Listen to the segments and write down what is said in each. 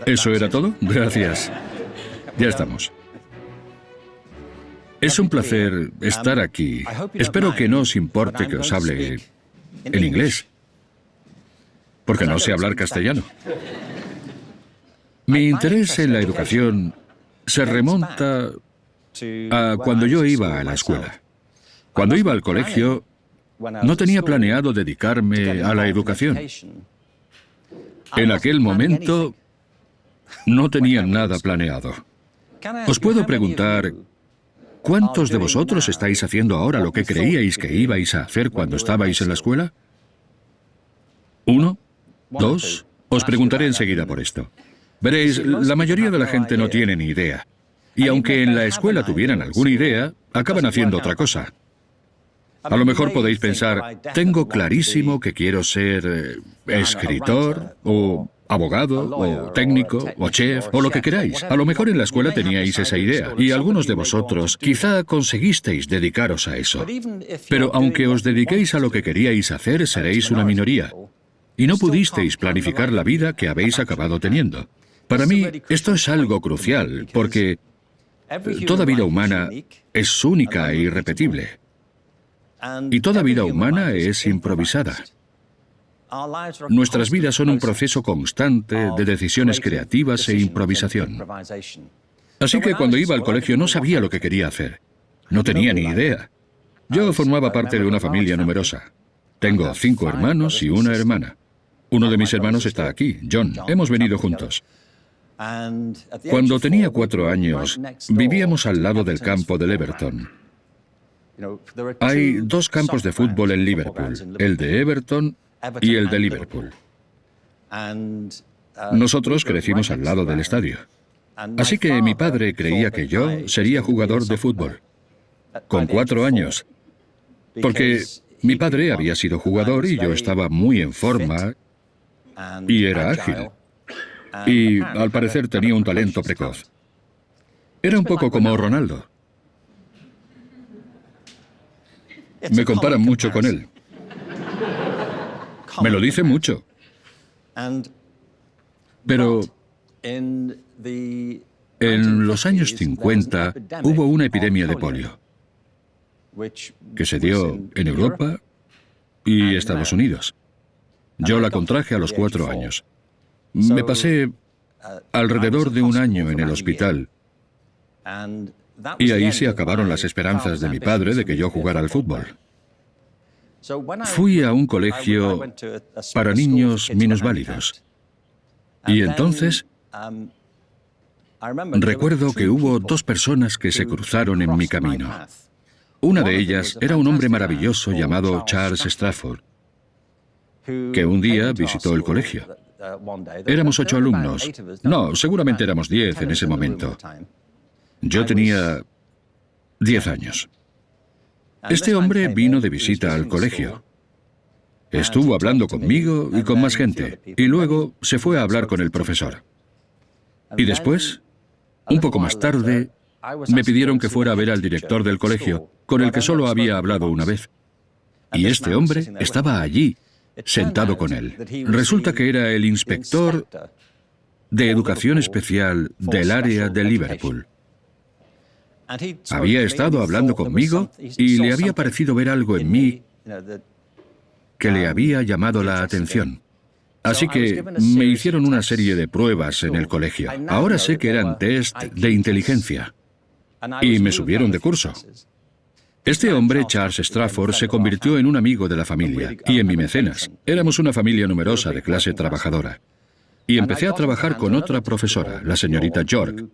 ¿Eso era todo? Gracias. Ya estamos. Es un placer estar aquí. Espero que no os importe que os hable en inglés, porque no sé hablar castellano. Mi interés en la educación se remonta a cuando yo iba a la escuela. Cuando iba al colegio, no tenía planeado dedicarme a la educación. En aquel momento, no tenía nada planeado. Os puedo preguntar, ¿cuántos de vosotros estáis haciendo ahora lo que creíais que ibais a hacer cuando estabais en la escuela? ¿Uno? ¿Dos? Os preguntaré enseguida por esto. Veréis, la mayoría de la gente no tiene ni idea. Y aunque en la escuela tuvieran alguna idea, acaban haciendo otra cosa. A lo mejor podéis pensar, tengo clarísimo que quiero ser escritor, o abogado, o técnico, o chef, o lo que queráis. A lo mejor en la escuela teníais esa idea, y algunos de vosotros quizá conseguisteis dedicaros a eso. Pero aunque os dediquéis a lo que queríais hacer, seréis una minoría. Y no pudisteis planificar la vida que habéis acabado teniendo. Para mí, esto es algo crucial, porque toda vida humana es única e irrepetible. Y toda vida humana es improvisada. Nuestras vidas son un proceso constante de decisiones creativas e improvisación. Así que cuando iba al colegio no sabía lo que quería hacer. No tenía ni idea. Yo formaba parte de una familia numerosa. Tengo 5 hermanos y una hermana. Uno de mis hermanos está aquí, John. Hemos venido juntos. Cuando tenía 4 años, vivíamos al lado del campo del Everton. Hay 2 campos de fútbol en Liverpool, el de Everton y el de Liverpool. Nosotros crecimos al lado del estadio. Así que mi padre creía que yo sería jugador de fútbol, con 4 años, porque mi padre había sido jugador y yo estaba muy en forma y era ágil. Y al parecer tenía un talento precoz. Era un poco como Ronaldo. Me comparan mucho con él. Me lo dice mucho. Pero en los años 50 hubo una epidemia de polio que se dio en Europa y Estados Unidos. Yo la contraje a los 4 años. Me pasé alrededor de 1 año en el hospital y ahí se acabaron las esperanzas de mi padre de que yo jugara al fútbol. Fui a un colegio para niños minusválidos y entonces recuerdo que hubo 2 personas que se cruzaron en mi camino. Una de ellas era un hombre maravilloso llamado Charles Strafford, que un día visitó el colegio. Éramos 8 alumnos. No, seguramente éramos 10 en ese momento. Yo tenía 10 años. Este hombre vino de visita al colegio. Estuvo hablando conmigo y con más gente, y luego se fue a hablar con el profesor. Y después, un poco más tarde, me pidieron que fuera a ver al director del colegio, con el que solo había hablado una vez. Y este hombre estaba allí, sentado con él. Resulta que era el inspector de educación especial del área de Liverpool. Había estado hablando conmigo y le había parecido ver algo en mí que le había llamado la atención. Así que me hicieron una serie de pruebas en el colegio. Ahora sé que eran test de inteligencia. Y me subieron de curso. Este hombre, Charles Strafford, se convirtió en un amigo de la familia y en mi mecenas. Éramos una familia numerosa de clase trabajadora. Y empecé a trabajar con otra profesora, la señorita York,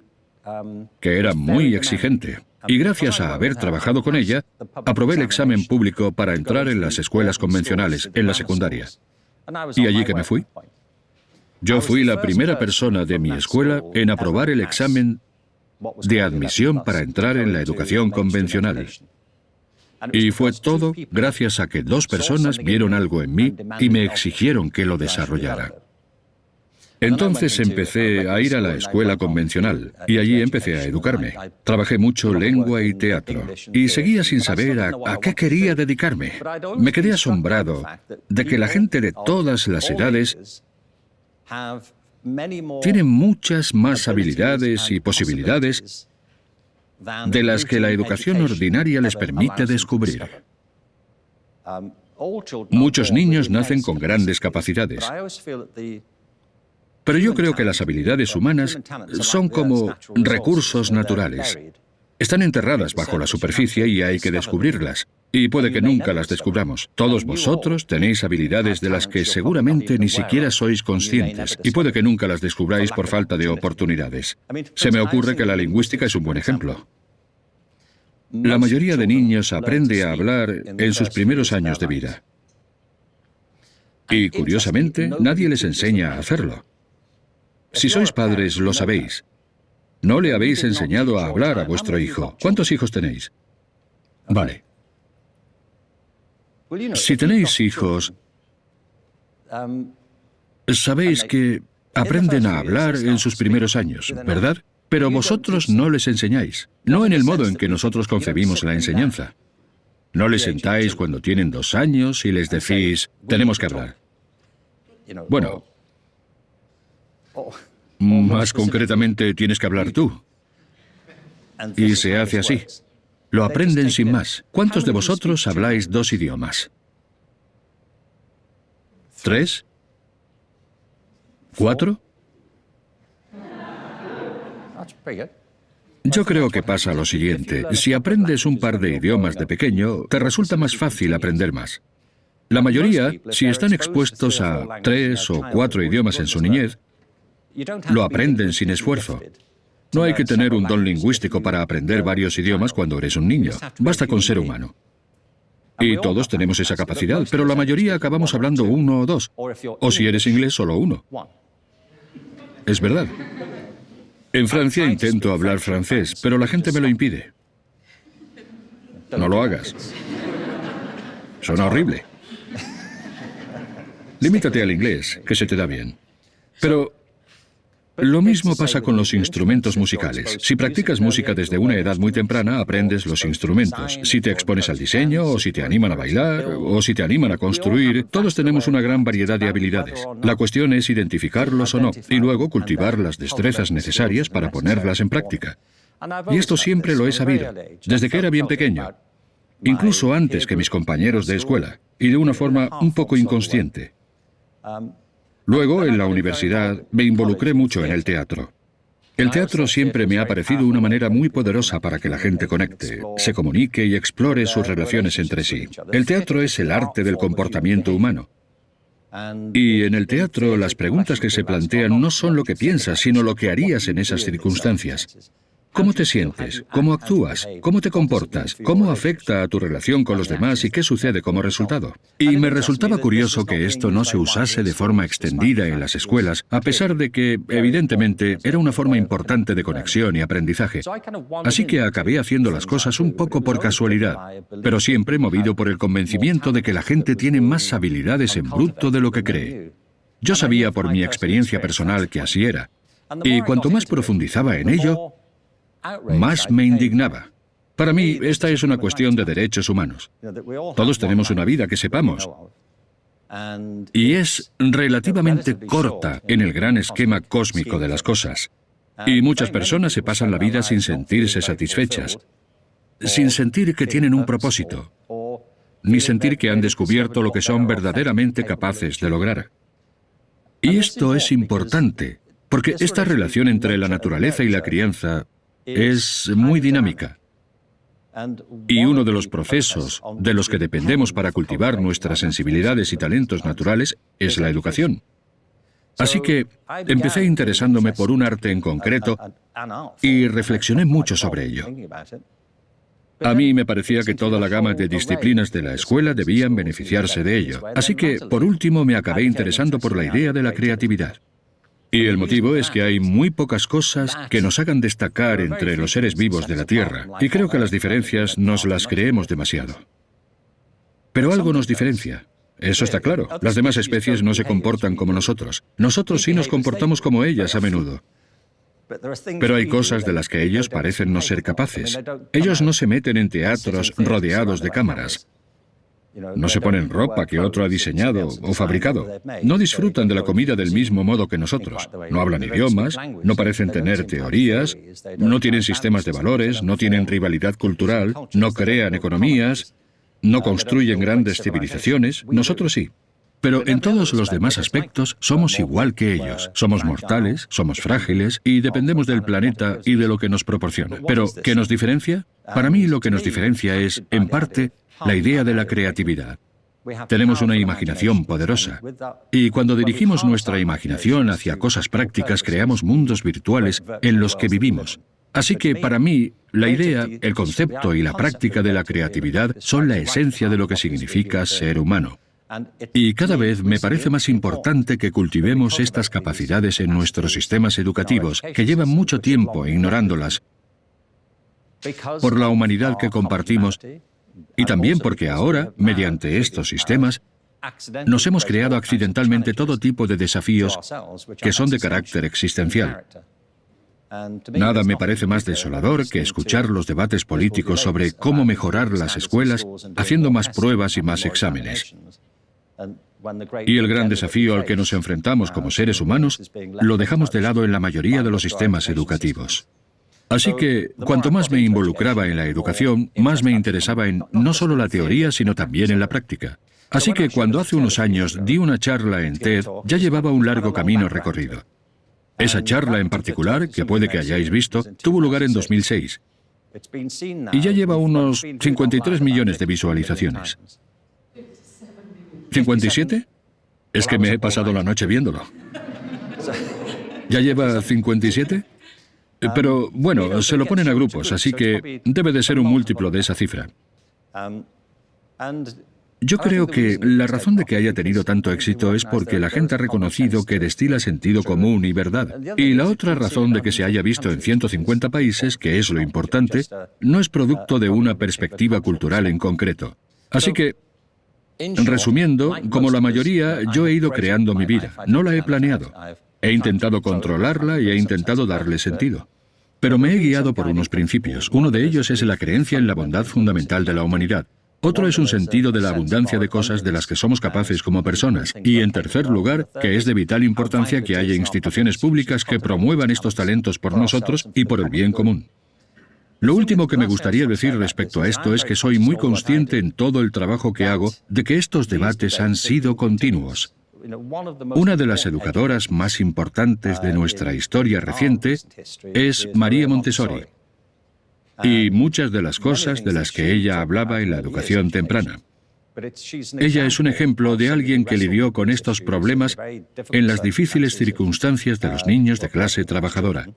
que era muy exigente. Y gracias a haber trabajado con ella, aprobé el examen público para entrar en las escuelas convencionales, en la secundaria. Y allí que me fui. Yo fui la primera persona de mi escuela en aprobar el examen de admisión para entrar en la educación convencional. Y fue todo gracias a que 2 personas vieron algo en mí y me exigieron que lo desarrollara. Entonces empecé a ir a la escuela convencional y allí empecé a educarme. Trabajé mucho lengua y teatro y seguía sin saber a qué quería dedicarme. Me quedé asombrado de que la gente de todas las edades tienen muchas más habilidades y posibilidades de las que la educación ordinaria les permite descubrir. Muchos niños nacen con grandes capacidades, pero yo creo que las habilidades humanas son como recursos naturales. Están enterradas bajo la superficie y hay que descubrirlas. Y puede que nunca las descubramos. Todos vosotros tenéis habilidades de las que seguramente ni siquiera sois conscientes, y puede que nunca las descubráis por falta de oportunidades. Se me ocurre que la lingüística es un buen ejemplo. La mayoría de niños aprende a hablar en sus primeros años de vida. Y curiosamente, nadie les enseña a hacerlo. Si sois padres, lo sabéis. No le habéis enseñado a hablar a vuestro hijo. ¿Cuántos hijos tenéis? Vale. Si tenéis hijos, sabéis que aprenden a hablar en sus primeros años, ¿verdad? Pero vosotros no les enseñáis, no en el modo en que nosotros concebimos la enseñanza. No les sentáis cuando tienen 2 años y les decís, tenemos que hablar. Bueno, más concretamente tienes que hablar tú. Y se hace así. Lo aprenden sin más. ¿Cuántos de vosotros habláis 2 idiomas? ¿3? ¿4? Yo creo que pasa lo siguiente. Si aprendes un par de idiomas de pequeño, te resulta más fácil aprender más. La mayoría, si están expuestos a 3 o 4 idiomas en su niñez, lo aprenden sin esfuerzo. No hay que tener un don lingüístico para aprender varios idiomas cuando eres un niño. Basta con ser humano. Y todos tenemos esa capacidad, pero la mayoría acabamos hablando 1 o 2. O si eres inglés, solo 1. Es verdad. En Francia intento hablar francés, pero la gente me lo impide. No lo hagas. Suena horrible. Limítate al inglés, que se te da bien. Pero lo mismo pasa con los instrumentos musicales. Si practicas música desde una edad muy temprana, aprendes los instrumentos. Si te expones al diseño, o si te animan a bailar, o si te animan a construir, todos tenemos una gran variedad de habilidades. La cuestión es identificarlos o no, y luego cultivar las destrezas necesarias para ponerlas en práctica. Y esto siempre lo he sabido, desde que era bien pequeño, incluso antes que mis compañeros de escuela, y de una forma un poco inconsciente. Luego, en la universidad, me involucré mucho en el teatro. El teatro siempre me ha parecido una manera muy poderosa para que la gente conecte, se comunique y explore sus relaciones entre sí. El teatro es el arte del comportamiento humano. Y en el teatro, las preguntas que se plantean no son lo que piensas, sino lo que harías en esas circunstancias. ¿Cómo te sientes? ¿Cómo actúas? ¿Cómo te comportas? ¿Cómo afecta a tu relación con los demás y qué sucede como resultado? Y me resultaba curioso que esto no se usase de forma extendida en las escuelas, a pesar de que, evidentemente, era una forma importante de conexión y aprendizaje. Así que acabé haciendo las cosas un poco por casualidad, pero siempre movido por el convencimiento de que la gente tiene más habilidades en bruto de lo que cree. Yo sabía por mi experiencia personal que así era, y cuanto más profundizaba en ello, más me indignaba. Para mí, esta es una cuestión de derechos humanos. Todos tenemos una vida que sepamos. Y es relativamente corta en el gran esquema cósmico de las cosas. Y muchas personas se pasan la vida sin sentirse satisfechas, sin sentir que tienen un propósito, ni sentir que han descubierto lo que son verdaderamente capaces de lograr. Y esto es importante, porque esta relación entre la naturaleza y la crianza es muy dinámica. Y uno de los procesos de los que dependemos para cultivar nuestras sensibilidades y talentos naturales es la educación. Así que empecé interesándome por un arte en concreto y reflexioné mucho sobre ello. A mí me parecía que toda la gama de disciplinas de la escuela debían beneficiarse de ello. Así que, por último, me acabé interesando por la idea de la creatividad. Y el motivo es que hay muy pocas cosas que nos hagan destacar entre los seres vivos de la Tierra, y creo que las diferencias nos las creemos demasiado. Pero algo nos diferencia. Eso está claro. Las demás especies no se comportan como nosotros. Nosotros sí nos comportamos como ellas a menudo. Pero hay cosas de las que ellos parecen no ser capaces. Ellos no se meten en teatros rodeados de cámaras. No se ponen ropa que otro ha diseñado o fabricado. No disfrutan de la comida del mismo modo que nosotros. No hablan idiomas, no parecen tener teorías, no tienen sistemas de valores, no tienen rivalidad cultural, no crean economías, no construyen grandes civilizaciones. Nosotros sí. Pero en todos los demás aspectos somos igual que ellos. Somos mortales, somos frágiles y dependemos del planeta y de lo que nos proporciona. Pero, ¿qué nos diferencia? Para mí lo que nos diferencia es, en parte, la idea de la creatividad. Tenemos una imaginación poderosa. Y cuando dirigimos nuestra imaginación hacia cosas prácticas, creamos mundos virtuales en los que vivimos. Así que, para mí, la idea, el concepto y la práctica de la creatividad son la esencia de lo que significa ser humano. Y cada vez me parece más importante que cultivemos estas capacidades en nuestros sistemas educativos, que llevan mucho tiempo ignorándolas, por la humanidad que compartimos, y también porque ahora, mediante estos sistemas, nos hemos creado accidentalmente todo tipo de desafíos que son de carácter existencial. Nada me parece más desolador que escuchar los debates políticos sobre cómo mejorar las escuelas haciendo más pruebas y más exámenes. Y el gran desafío al que nos enfrentamos como seres humanos lo dejamos de lado en la mayoría de los sistemas educativos. Así que, cuanto más me involucraba en la educación, más me interesaba en no solo la teoría, sino también en la práctica. Así que cuando hace unos años di una charla en TED, ya llevaba un largo camino recorrido. Esa charla en particular, que puede que hayáis visto, tuvo lugar en 2006. Y ya lleva unos 53 millones de visualizaciones. ¿57? Es que me he pasado la noche viéndolo. ¿Ya lleva 57? Pero, bueno, se lo ponen a grupos, así que debe de ser un múltiplo de esa cifra. Yo creo que la razón de que haya tenido tanto éxito es porque la gente ha reconocido que destila sentido común y verdad. Y la otra razón de que se haya visto en 150 países, que es lo importante, no es producto de una perspectiva cultural en concreto. Así que, resumiendo, como la mayoría, yo he ido creando mi vida. No la he planeado. He intentado controlarla y he intentado darle sentido. Pero me he guiado por unos principios. Uno de ellos es la creencia en la bondad fundamental de la humanidad. Otro es un sentido de la abundancia de cosas de las que somos capaces como personas. Y en tercer lugar, que es de vital importancia que haya instituciones públicas que promuevan estos talentos por nosotros y por el bien común. Lo último que me gustaría decir respecto a esto es que soy muy consciente en todo el trabajo que hago de que estos debates han sido continuos. Una de las educadoras más importantes de nuestra historia reciente es María Montessori, y muchas de las cosas de las que ella hablaba en la educación temprana. Ella es un ejemplo de alguien que lidió con estos problemas en las difíciles circunstancias de los niños de clase trabajadora.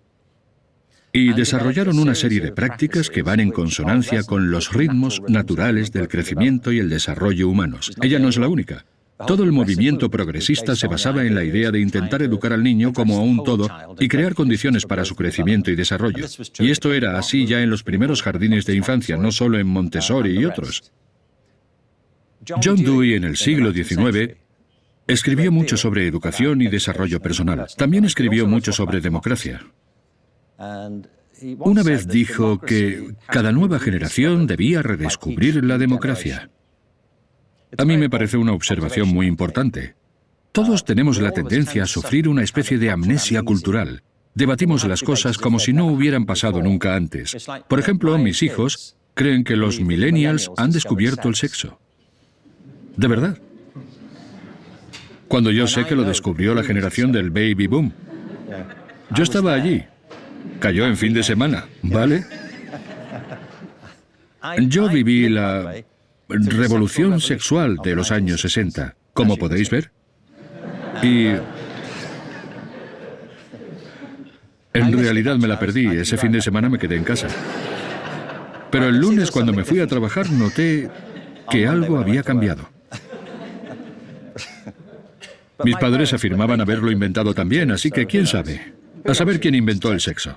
Y desarrollaron una serie de prácticas que van en consonancia con los ritmos naturales del crecimiento y el desarrollo humanos. Ella no es la única. Todo el movimiento progresista se basaba en la idea de intentar educar al niño como a un todo y crear condiciones para su crecimiento y desarrollo. Y esto era así ya en los primeros jardines de infancia, no solo en Montessori y otros. John Dewey, en el siglo XIX, escribió mucho sobre educación y desarrollo personal. También escribió mucho sobre democracia. Una vez dijo que cada nueva generación debía redescubrir la democracia. A mí me parece una observación muy importante. Todos tenemos la tendencia a sufrir una especie de amnesia cultural. Debatimos las cosas como si no hubieran pasado nunca antes. Por ejemplo, mis hijos creen que los millennials han descubierto el sexo. ¿De verdad? Cuando yo sé que lo descubrió la generación del baby boom. Yo estaba allí. Cayó en fin de semana, ¿vale? Yo viví la revolución sexual de los años 60, como podéis ver. Y en realidad me la perdí. Ese fin de semana me quedé en casa. Pero el lunes, cuando me fui a trabajar, noté que algo había cambiado. Mis padres afirmaban haberlo inventado también, así que quién sabe. A saber quién inventó el sexo.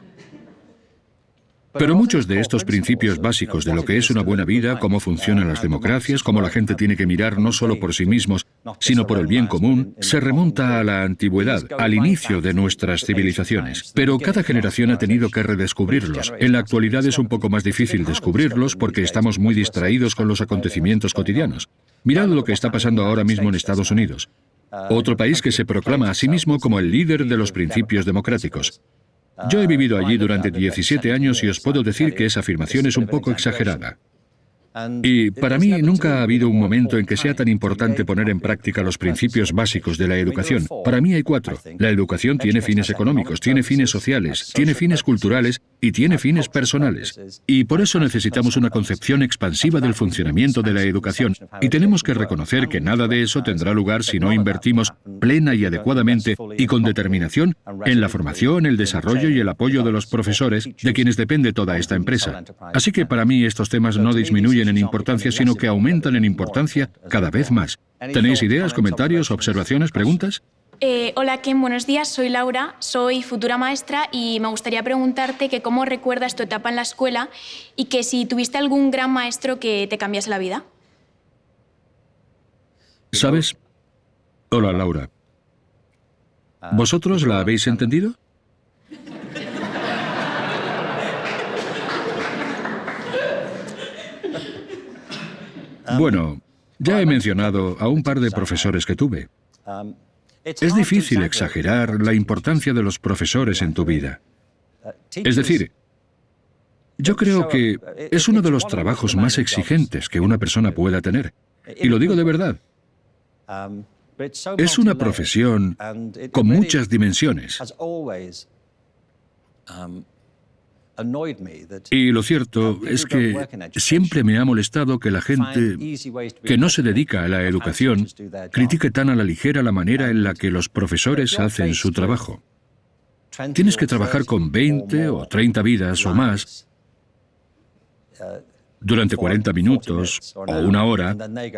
Pero muchos de estos principios básicos de lo que es una buena vida, cómo funcionan las democracias, cómo la gente tiene que mirar no solo por sí mismos, sino por el bien común, se remonta a la antigüedad, al inicio de nuestras civilizaciones. Pero cada generación ha tenido que redescubrirlos. En la actualidad es un poco más difícil descubrirlos porque estamos muy distraídos con los acontecimientos cotidianos. Mirad lo que está pasando ahora mismo en Estados Unidos, otro país que se proclama a sí mismo como el líder de los principios democráticos. Yo he vivido allí durante 17 años y os puedo decir que esa afirmación es un poco exagerada. Y para mí nunca ha habido un momento en que sea tan importante poner en práctica los principios básicos de la educación. Para mí hay 4. La educación tiene fines económicos, tiene fines sociales, tiene fines culturales y tiene fines personales. Y por eso necesitamos una concepción expansiva del funcionamiento de la educación. Y tenemos que reconocer que nada de eso tendrá lugar si no invertimos plena y adecuadamente y con determinación en la formación, el desarrollo y el apoyo de los profesores, de quienes depende toda esta empresa. Así que para mí estos temas no disminuyen en importancia, sino que aumentan en importancia cada vez más. ¿Tenéis ideas, comentarios, observaciones, preguntas? Hola Ken, buenos días, soy Laura, soy futura maestra y me gustaría preguntarte que cómo recuerdas tu etapa en la escuela y que si tuviste algún gran maestro que te cambiase la vida. ¿Sabes? Hola, Laura. ¿Vosotros la habéis entendido? Bueno, ya he mencionado a un par de profesores que tuve. Es difícil exagerar la importancia de los profesores en tu vida. Es decir, yo creo que es uno de los trabajos más exigentes que una persona pueda tener. Y lo digo de verdad. Es una profesión con muchas dimensiones. Y lo cierto es que siempre me ha molestado que la gente que no se dedica a la educación critique tan a la ligera la manera en la que los profesores hacen su trabajo. Tienes que trabajar con 20 o 30 vidas o más durante 40 minutos o una hora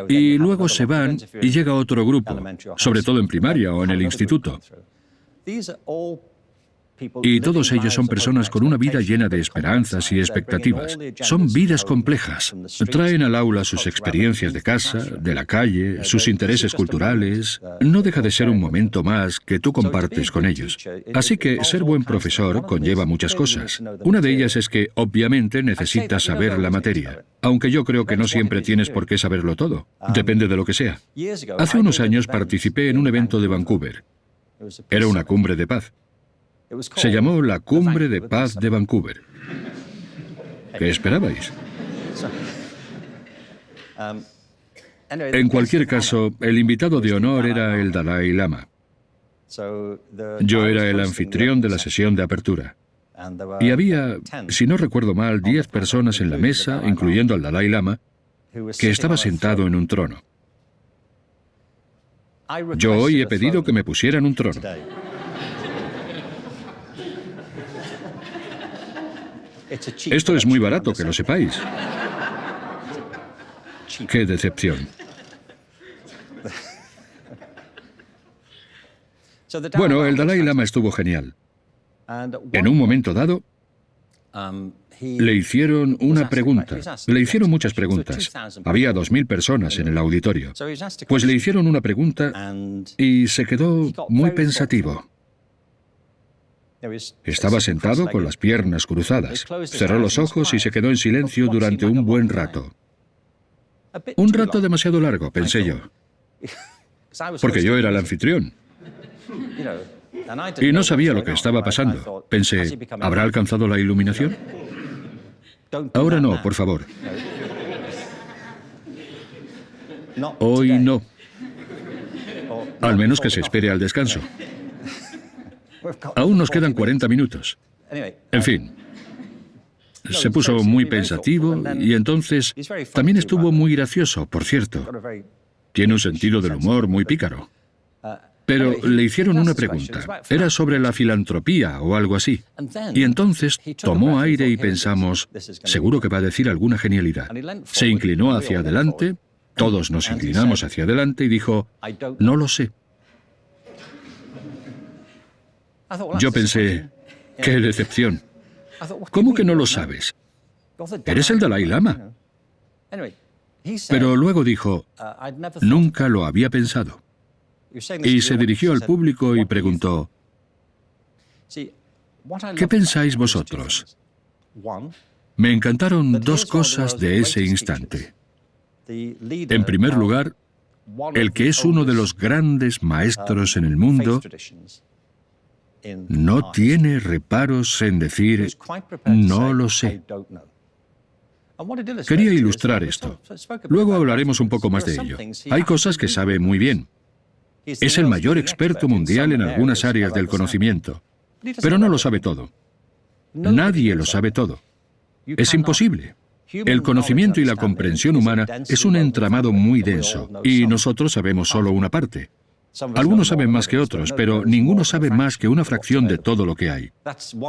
y luego se van y llega otro grupo, sobre todo en primaria o en el instituto. Y todos ellos son personas con una vida llena de esperanzas y expectativas. Son vidas complejas. Traen al aula sus experiencias de casa, de la calle, sus intereses culturales. No deja de ser un momento más que tú compartes con ellos. Así que ser buen profesor conlleva muchas cosas. Una de ellas es que, obviamente, necesitas saber la materia. Aunque yo creo que no siempre tienes por qué saberlo todo. Depende de lo que sea. Hace unos años participé en un evento de Vancouver. Era una cumbre de paz. Se llamó la Cumbre de Paz de Vancouver. ¿Qué esperabais? En cualquier caso, el invitado de honor era el Dalai Lama. Yo era el anfitrión de la sesión de apertura. Y había, si no recuerdo mal, 10 personas en la mesa, incluyendo al Dalai Lama, que estaba sentado en un trono. Yo hoy he pedido que me pusieran un trono. Esto es muy barato, que lo sepáis. ¡Qué decepción! Bueno, el Dalai Lama estuvo genial. En un momento dado, le hicieron una pregunta. Le hicieron muchas preguntas. Había 2000 personas en el auditorio. Pues le hicieron una pregunta y se quedó muy pensativo. Estaba sentado con las piernas cruzadas. Cerró los ojos y se quedó en silencio durante un buen rato. Un rato demasiado largo, pensé yo. Porque yo era el anfitrión. Y no sabía lo que estaba pasando. Pensé, ¿habrá alcanzado la iluminación? Ahora no, por favor. Hoy no. Al menos que se espere al descanso. Aún nos quedan 40 minutos. En fin, se puso muy pensativo y entonces también estuvo muy gracioso, por cierto. Tiene un sentido del humor muy pícaro. Pero le hicieron una pregunta. Era sobre la filantropía o algo así. Y entonces tomó aire y pensamos, seguro que va a decir alguna genialidad. Se inclinó hacia adelante, todos nos inclinamos hacia adelante y dijo, no lo sé. Yo pensé, ¡qué decepción! ¿Cómo que no lo sabes? Eres el Dalai Lama. Pero luego dijo, nunca lo había pensado. Y se dirigió al público y preguntó, ¿qué pensáis vosotros? Me encantaron 2 cosas de ese instante. En primer lugar, el que es uno de los grandes maestros en el mundo no tiene reparos en decir, no lo sé. Quería ilustrar esto. Luego hablaremos un poco más de ello. Hay cosas que sabe muy bien. Es el mayor experto mundial en algunas áreas del conocimiento, pero no lo sabe todo. Nadie lo sabe todo. Es imposible. El conocimiento y la comprensión humana es un entramado muy denso, y nosotros sabemos solo una parte. Algunos saben más que otros, pero ninguno sabe más que una fracción de todo lo que hay.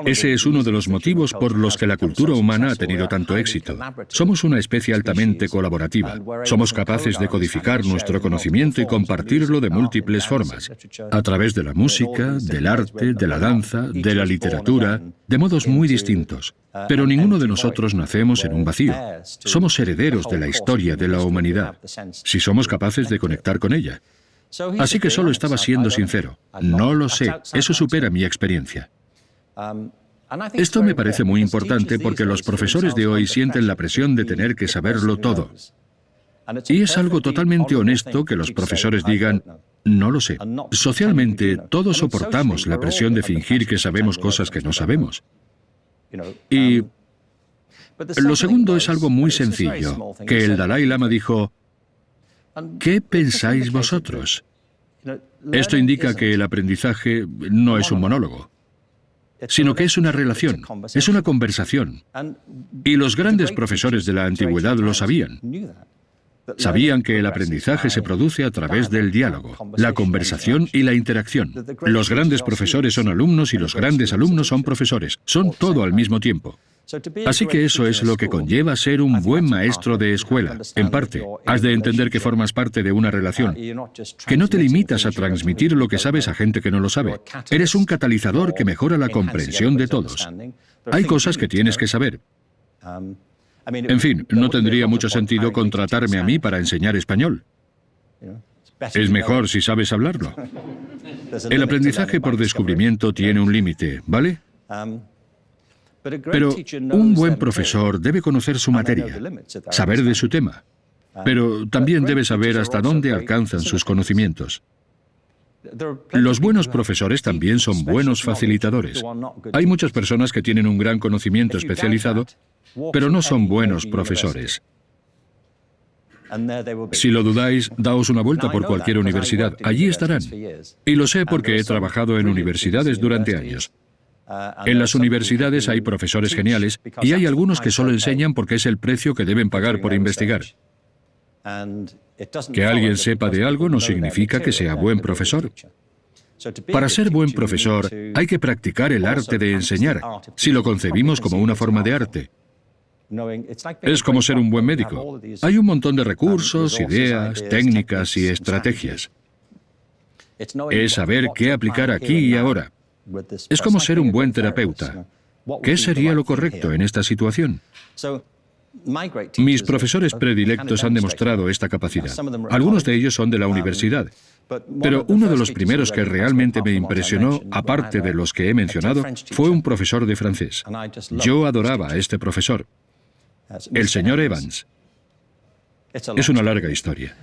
Ese es uno de los motivos por los que la cultura humana ha tenido tanto éxito. Somos una especie altamente colaborativa. Somos capaces de codificar nuestro conocimiento y compartirlo de múltiples formas, a través de la música, del arte, de la danza, de la literatura, de modos muy distintos. Pero ninguno de nosotros nacemos en un vacío. Somos herederos de la historia de la humanidad, si somos capaces de conectar con ella. Así que solo estaba siendo sincero. No lo sé, eso supera mi experiencia. Esto me parece muy importante porque los profesores de hoy sienten la presión de tener que saberlo todo. Y es algo totalmente honesto que los profesores digan, no lo sé. Socialmente, todos soportamos la presión de fingir que sabemos cosas que no sabemos. Y lo segundo es algo muy sencillo, que el Dalai Lama dijo, ¿qué pensáis vosotros? Esto indica que el aprendizaje no es un monólogo, sino que es una relación, es una conversación. Y los grandes profesores de la antigüedad lo sabían. Sabían que el aprendizaje se produce a través del diálogo, la conversación y la interacción. Los grandes profesores son alumnos y los grandes alumnos son profesores. Son todo al mismo tiempo. Así que eso es lo que conlleva ser un buen maestro de escuela. En parte, has de entender que formas parte de una relación, que no te limitas a transmitir lo que sabes a gente que no lo sabe. Eres un catalizador que mejora la comprensión de todos. Hay cosas que tienes que saber. En fin, no tendría mucho sentido contratarme a mí para enseñar español. Es mejor si sabes hablarlo. El aprendizaje por descubrimiento tiene un límite, ¿vale? Pero un buen profesor debe conocer su materia, saber de su tema, pero también debe saber hasta dónde alcanzan sus conocimientos. Los buenos profesores también son buenos facilitadores. Hay muchas personas que tienen un gran conocimiento especializado, pero no son buenos profesores. Si lo dudáis, daos una vuelta por cualquier universidad. Allí estarán. Y lo sé porque he trabajado en universidades durante años. En las universidades hay profesores geniales y hay algunos que solo enseñan porque es el precio que deben pagar por investigar. Que alguien sepa de algo no significa que sea buen profesor. Para ser buen profesor hay que practicar el arte de enseñar, si lo concebimos como una forma de arte. Es como ser un buen médico. Hay un montón de recursos, ideas, técnicas y estrategias. Es saber qué aplicar aquí y ahora. Es como ser un buen terapeuta. ¿Qué sería lo correcto en esta situación? Mis profesores predilectos han demostrado esta capacidad. Algunos de ellos son de la universidad. Pero uno de los primeros que realmente me impresionó, aparte de los que he mencionado, fue un profesor de francés. Yo adoraba a este profesor, el señor Evans. Es una larga historia.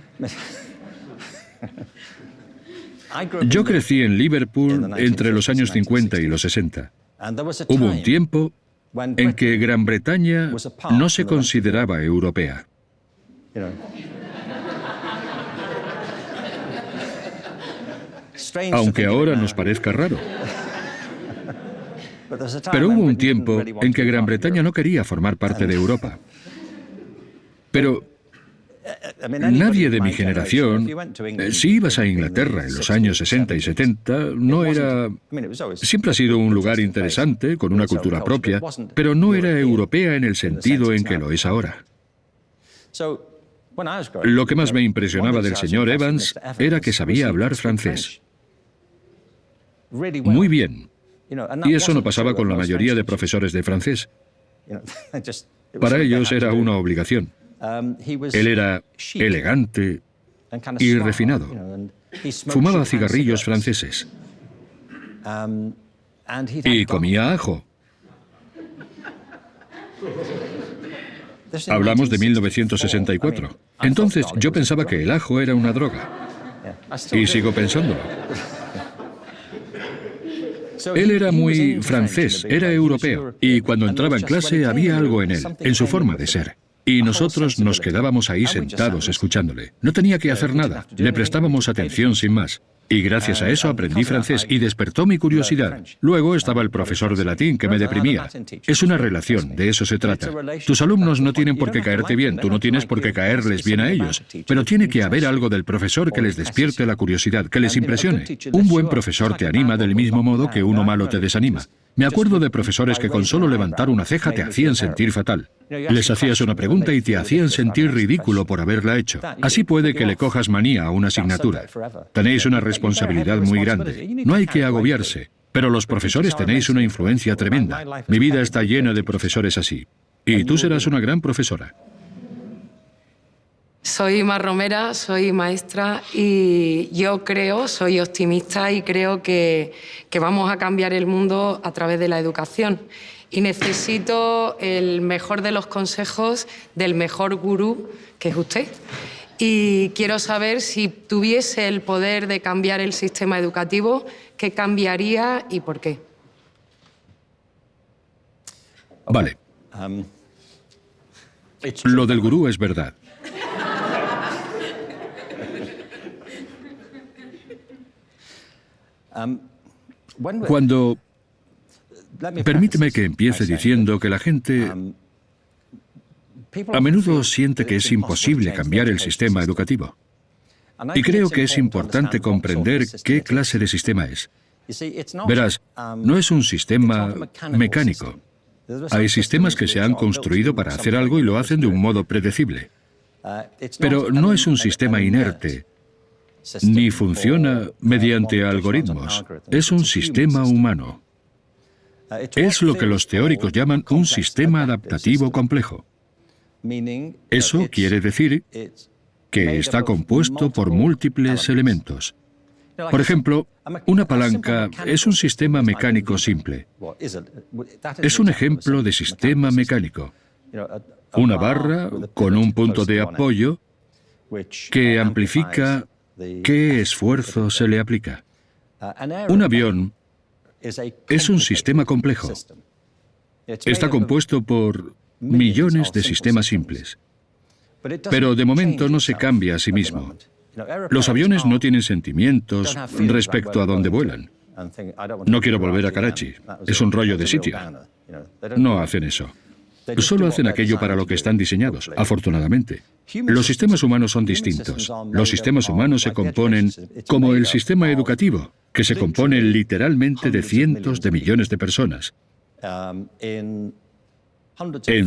Yo crecí en Liverpool entre los años 50 y los 60. Hubo un tiempo en que Gran Bretaña no se consideraba europea. Aunque ahora nos parezca raro. Pero hubo un tiempo en que Gran Bretaña no quería formar parte de Europa. Pero nadie de mi generación, si ibas a Inglaterra en los años 60 y 70, no era... Siempre ha sido un lugar interesante, con una cultura propia, pero no era europea en el sentido en que lo es ahora. Lo que más me impresionaba del señor Evans era que sabía hablar francés. Muy bien. Y eso no pasaba con la mayoría de profesores de francés. Para ellos era una obligación. Él era elegante y refinado. Fumaba cigarrillos franceses. Y comía ajo. Hablamos de 1964. Entonces yo pensaba que el ajo era una droga. Y sigo pensándolo. Él era muy francés, era europeo. Y cuando entraba en clase había algo en él, en su forma de ser. Y nosotros nos quedábamos ahí sentados escuchándole. No tenía que hacer nada, le prestábamos atención sin más. Y gracias a eso aprendí francés y despertó mi curiosidad. Luego estaba el profesor de latín que me deprimía. Es una relación, de eso se trata. Tus alumnos no tienen por qué caerte bien, tú no tienes por qué caerles bien a ellos. Pero tiene que haber algo del profesor que les despierte la curiosidad, que les impresione. Un buen profesor te anima del mismo modo que uno malo te desanima. Me acuerdo de profesores que con solo levantar una ceja te hacían sentir fatal. Les hacías una pregunta y te hacían sentir ridículo por haberla hecho. Así puede que le cojas manía a una asignatura. Tenéis una responsabilidad muy grande. No hay que agobiarse. Pero los profesores tenéis una influencia tremenda. Mi vida está llena de profesores así. Y tú serás una gran profesora. Soy Mar Romera, soy maestra y yo soy optimista y creo que vamos a cambiar el mundo a través de la educación. Y necesito el mejor de los consejos del mejor gurú, que es usted. Y quiero saber si tuviese el poder de cambiar el sistema educativo, ¿qué cambiaría y por qué? Vale. Lo del gurú es verdad. Cuando... Permíteme que empiece diciendo que la gente a menudo siente que es imposible cambiar el sistema educativo. Y creo que es importante comprender qué clase de sistema es. Verás, no es un sistema mecánico. Hay sistemas que se han construido para hacer algo y lo hacen de un modo predecible. Pero no es un sistema inerte, ni funciona mediante algoritmos. Es un sistema humano. Es lo que los teóricos llaman un sistema adaptativo complejo. Eso quiere decir que está compuesto por múltiples elementos. Por ejemplo, una palanca es un sistema mecánico simple. Es un ejemplo de sistema mecánico. Una barra con un punto de apoyo que amplifica qué esfuerzo se le aplica. Un avión es un sistema complejo. Está compuesto por millones de sistemas simples. Pero de momento no se cambia a sí mismo. Los aviones no tienen sentimientos respecto a dónde vuelan. No quiero volver a Karachi. Es un rollo de sitio. No hacen eso. Solo hacen aquello para lo que están diseñados, afortunadamente. Los sistemas humanos son distintos. Los sistemas humanos se componen como el sistema educativo, que se compone literalmente de cientos de millones de personas, en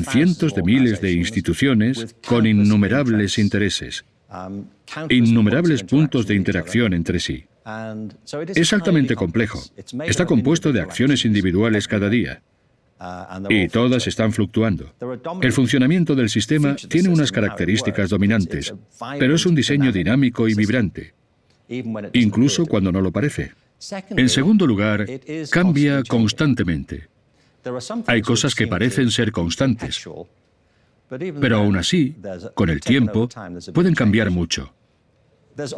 cientos de miles de instituciones con innumerables intereses, innumerables puntos de interacción entre sí. Es altamente complejo. Está compuesto de acciones individuales cada día. Y todas están fluctuando. El funcionamiento del sistema tiene unas características dominantes, pero es un diseño dinámico y vibrante, incluso cuando no lo parece. En segundo lugar, cambia constantemente. Hay cosas que parecen ser constantes, pero aún así, con el tiempo, pueden cambiar mucho.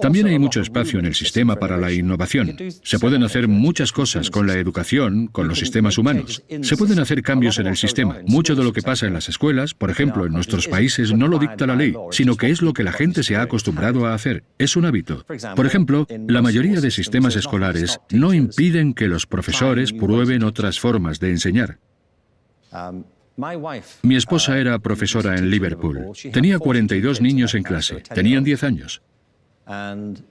También hay mucho espacio en el sistema para la innovación. Se pueden hacer muchas cosas con la educación, con los sistemas humanos. Se pueden hacer cambios en el sistema. Mucho de lo que pasa en las escuelas, por ejemplo, en nuestros países, no lo dicta la ley, sino que es lo que la gente se ha acostumbrado a hacer. Es un hábito. Por ejemplo, la mayoría de sistemas escolares no impiden que los profesores prueben otras formas de enseñar. Mi esposa era profesora en Liverpool. Tenía 42 niños en clase. Tenían 10 años.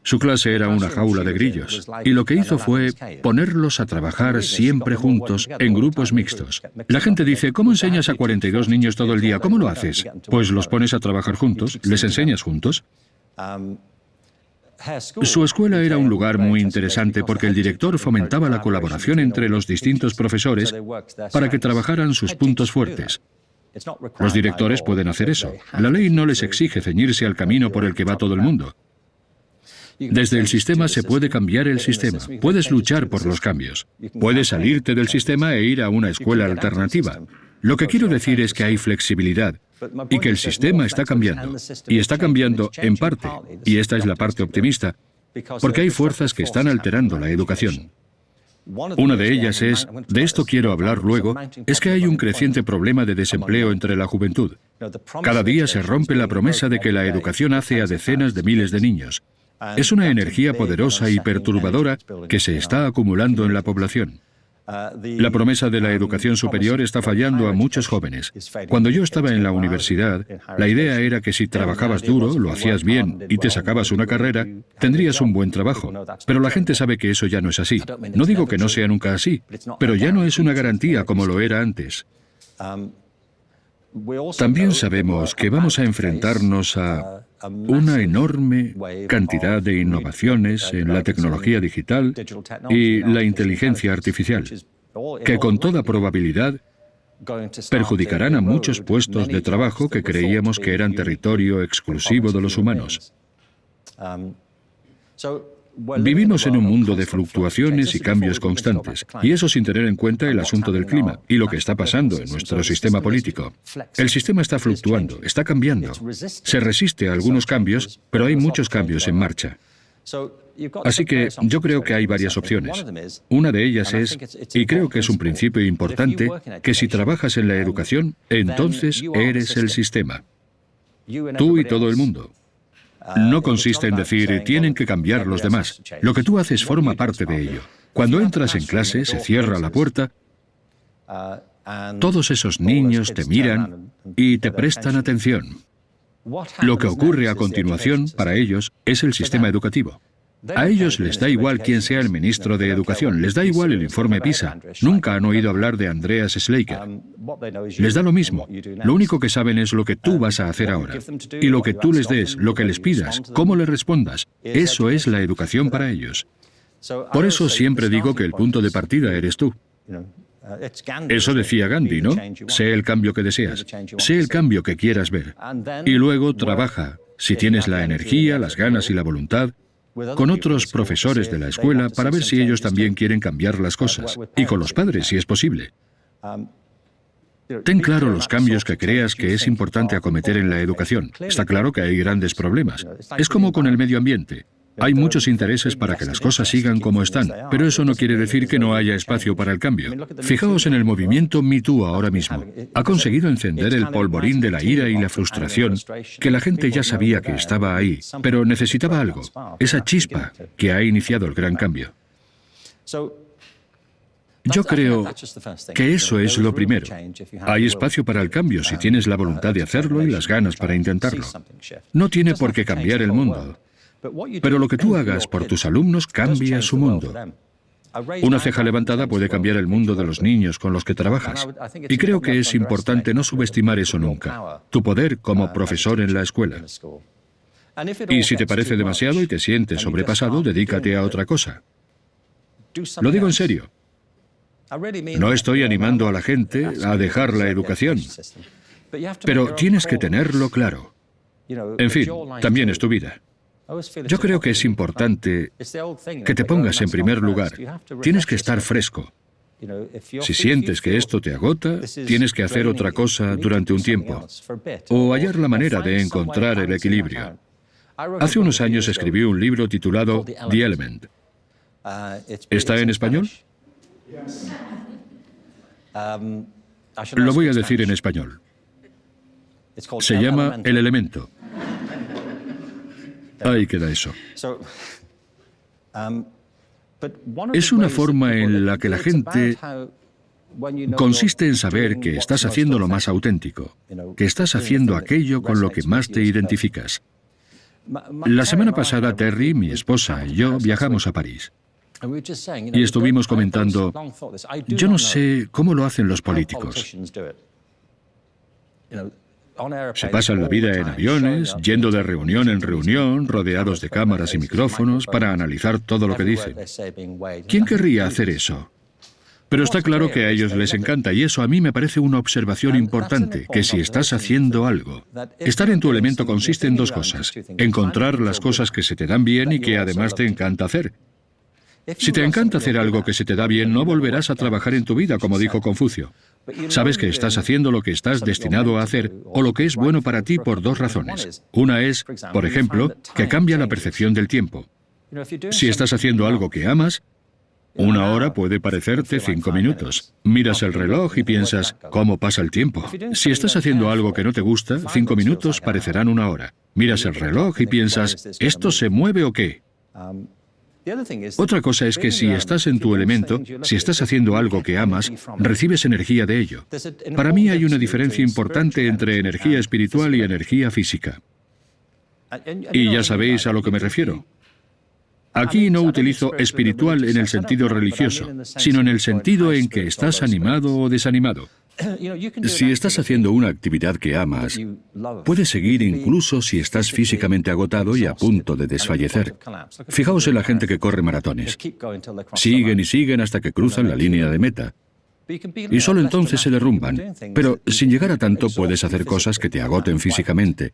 Su clase era una jaula de grillos, y lo que hizo fue ponerlos a trabajar siempre juntos, en grupos mixtos. La gente dice, ¿cómo enseñas a 42 niños todo el día? ¿Cómo lo haces? Pues los pones a trabajar juntos, les enseñas juntos. Su escuela era un lugar muy interesante porque el director fomentaba la colaboración entre los distintos profesores para que trabajaran sus puntos fuertes. Los directores pueden hacer eso. La ley no les exige ceñirse al camino por el que va todo el mundo. Desde el sistema se puede cambiar el sistema. Puedes luchar por los cambios. Puedes salirte del sistema e ir a una escuela alternativa. Lo que quiero decir es que hay flexibilidad y que el sistema está cambiando. Y está cambiando en parte, y esta es la parte optimista, porque hay fuerzas que están alterando la educación. Una de ellas es, de esto quiero hablar luego, es que hay un creciente problema de desempleo entre la juventud. Cada día se rompe la promesa de que la educación hace a decenas de miles de niños. Es una energía poderosa y perturbadora que se está acumulando en la población. La promesa de la educación superior está fallando a muchos jóvenes. Cuando yo estaba en la universidad, la idea era que si trabajabas duro, lo hacías bien y te sacabas una carrera, tendrías un buen trabajo. Pero la gente sabe que eso ya no es así. No digo que no sea nunca así, pero ya no es una garantía como lo era antes. También sabemos que vamos a enfrentarnos a una enorme cantidad de innovaciones en la tecnología digital y la inteligencia artificial, que con toda probabilidad perjudicarán a muchos puestos de trabajo que creíamos que eran territorio exclusivo de los humanos. Vivimos en un mundo de fluctuaciones y cambios constantes, y eso sin tener en cuenta el asunto del clima y lo que está pasando en nuestro sistema político. El sistema está fluctuando, está cambiando. Se resiste a algunos cambios, pero hay muchos cambios en marcha. Así que yo creo que hay varias opciones. Una de ellas es, y creo que es un principio importante, que si trabajas en la educación, entonces eres el sistema. Tú y todo el mundo. No consiste en decir, tienen que cambiar los demás. Lo que tú haces forma parte de ello. Cuando entras en clase, se cierra la puerta, todos esos niños te miran y te prestan atención. Lo que ocurre a continuación, para ellos, es el sistema educativo. A ellos les da igual quién sea el ministro de Educación, les da igual el informe PISA. Nunca han oído hablar de Andreas Schleicher. Les da lo mismo. Lo único que saben es lo que tú vas a hacer ahora. Y lo que tú les des, lo que les pidas, cómo les respondas. Eso es la educación para ellos. Por eso siempre digo que el punto de partida eres tú. Eso decía Gandhi, ¿no? Sé el cambio que deseas. Sé el cambio que quieras ver. Y luego trabaja, si tienes la energía, las ganas y la voluntad, con otros profesores de la escuela para ver si ellos también quieren cambiar las cosas, y con los padres, si es posible. Ten claro los cambios que creas que es importante acometer en la educación. Está claro que hay grandes problemas. Es como con el medio ambiente. Hay muchos intereses para que las cosas sigan como están, pero eso no quiere decir que no haya espacio para el cambio. Fijaos en el movimiento Me Too ahora mismo. Ha conseguido encender el polvorín de la ira y la frustración, que la gente ya sabía que estaba ahí, pero necesitaba algo, esa chispa que ha iniciado el gran cambio. Yo creo que eso es lo primero. Hay espacio para el cambio si tienes la voluntad de hacerlo y las ganas para intentarlo. No tiene por qué cambiar el mundo. Pero lo que tú hagas por tus alumnos cambia su mundo. Una ceja levantada puede cambiar el mundo de los niños con los que trabajas. Y creo que es importante no subestimar eso nunca, tu poder como profesor en la escuela. Y si te parece demasiado y te sientes sobrepasado, dedícate a otra cosa. Lo digo en serio. No estoy animando a la gente a dejar la educación, pero tienes que tenerlo claro. En fin, también es tu vida. Yo creo que es importante que te pongas en primer lugar. Tienes que estar fresco. Si sientes que esto te agota, tienes que hacer otra cosa durante un tiempo, o hallar la manera de encontrar el equilibrio. Hace unos años escribí un libro titulado The Element. ¿Está en español? Lo voy a decir en español. Se llama El Elemento. Ahí queda eso. Es una forma en la que la gente consiste en saber que estás haciendo lo más auténtico, que estás haciendo aquello con lo que más te identificas. La semana pasada, Terry, mi esposa y yo viajamos a París. Y estuvimos comentando, yo no sé cómo lo hacen los políticos. Se pasan la vida en aviones, yendo de reunión en reunión, rodeados de cámaras y micrófonos para analizar todo lo que dicen. ¿Quién querría hacer eso? Pero está claro que a ellos les encanta y eso a mí me parece una observación importante, que si estás haciendo algo, estar en tu elemento consiste en dos cosas: encontrar las cosas que se te dan bien y que además te encanta hacer. Si te encanta hacer algo que se te da bien, no volverás a trabajar en tu vida, como dijo Confucio. Sabes que estás haciendo lo que estás destinado a hacer o lo que es bueno para ti por dos razones. Una es, por ejemplo, que cambia la percepción del tiempo. Si estás haciendo algo que amas, 1 hora puede parecerte 5 minutos. Miras el reloj y piensas, ¿cómo pasa el tiempo? Si estás haciendo algo que no te gusta, 5 minutos parecerán 1 hora. Miras el reloj y piensas, ¿esto se mueve o qué? Otra cosa es que si estás en tu elemento, si estás haciendo algo que amas, recibes energía de ello. Para mí hay una diferencia importante entre energía espiritual y energía física. Y ya sabéis a lo que me refiero. Aquí no utilizo espiritual en el sentido religioso, sino en el sentido en que estás animado o desanimado. Si estás haciendo una actividad que amas, puedes seguir incluso si estás físicamente agotado y a punto de desfallecer. Fijaos en la gente que corre maratones. Siguen y siguen hasta que cruzan la línea de meta. Y solo entonces se derrumban. Pero sin llegar a tanto puedes hacer cosas que te agoten físicamente,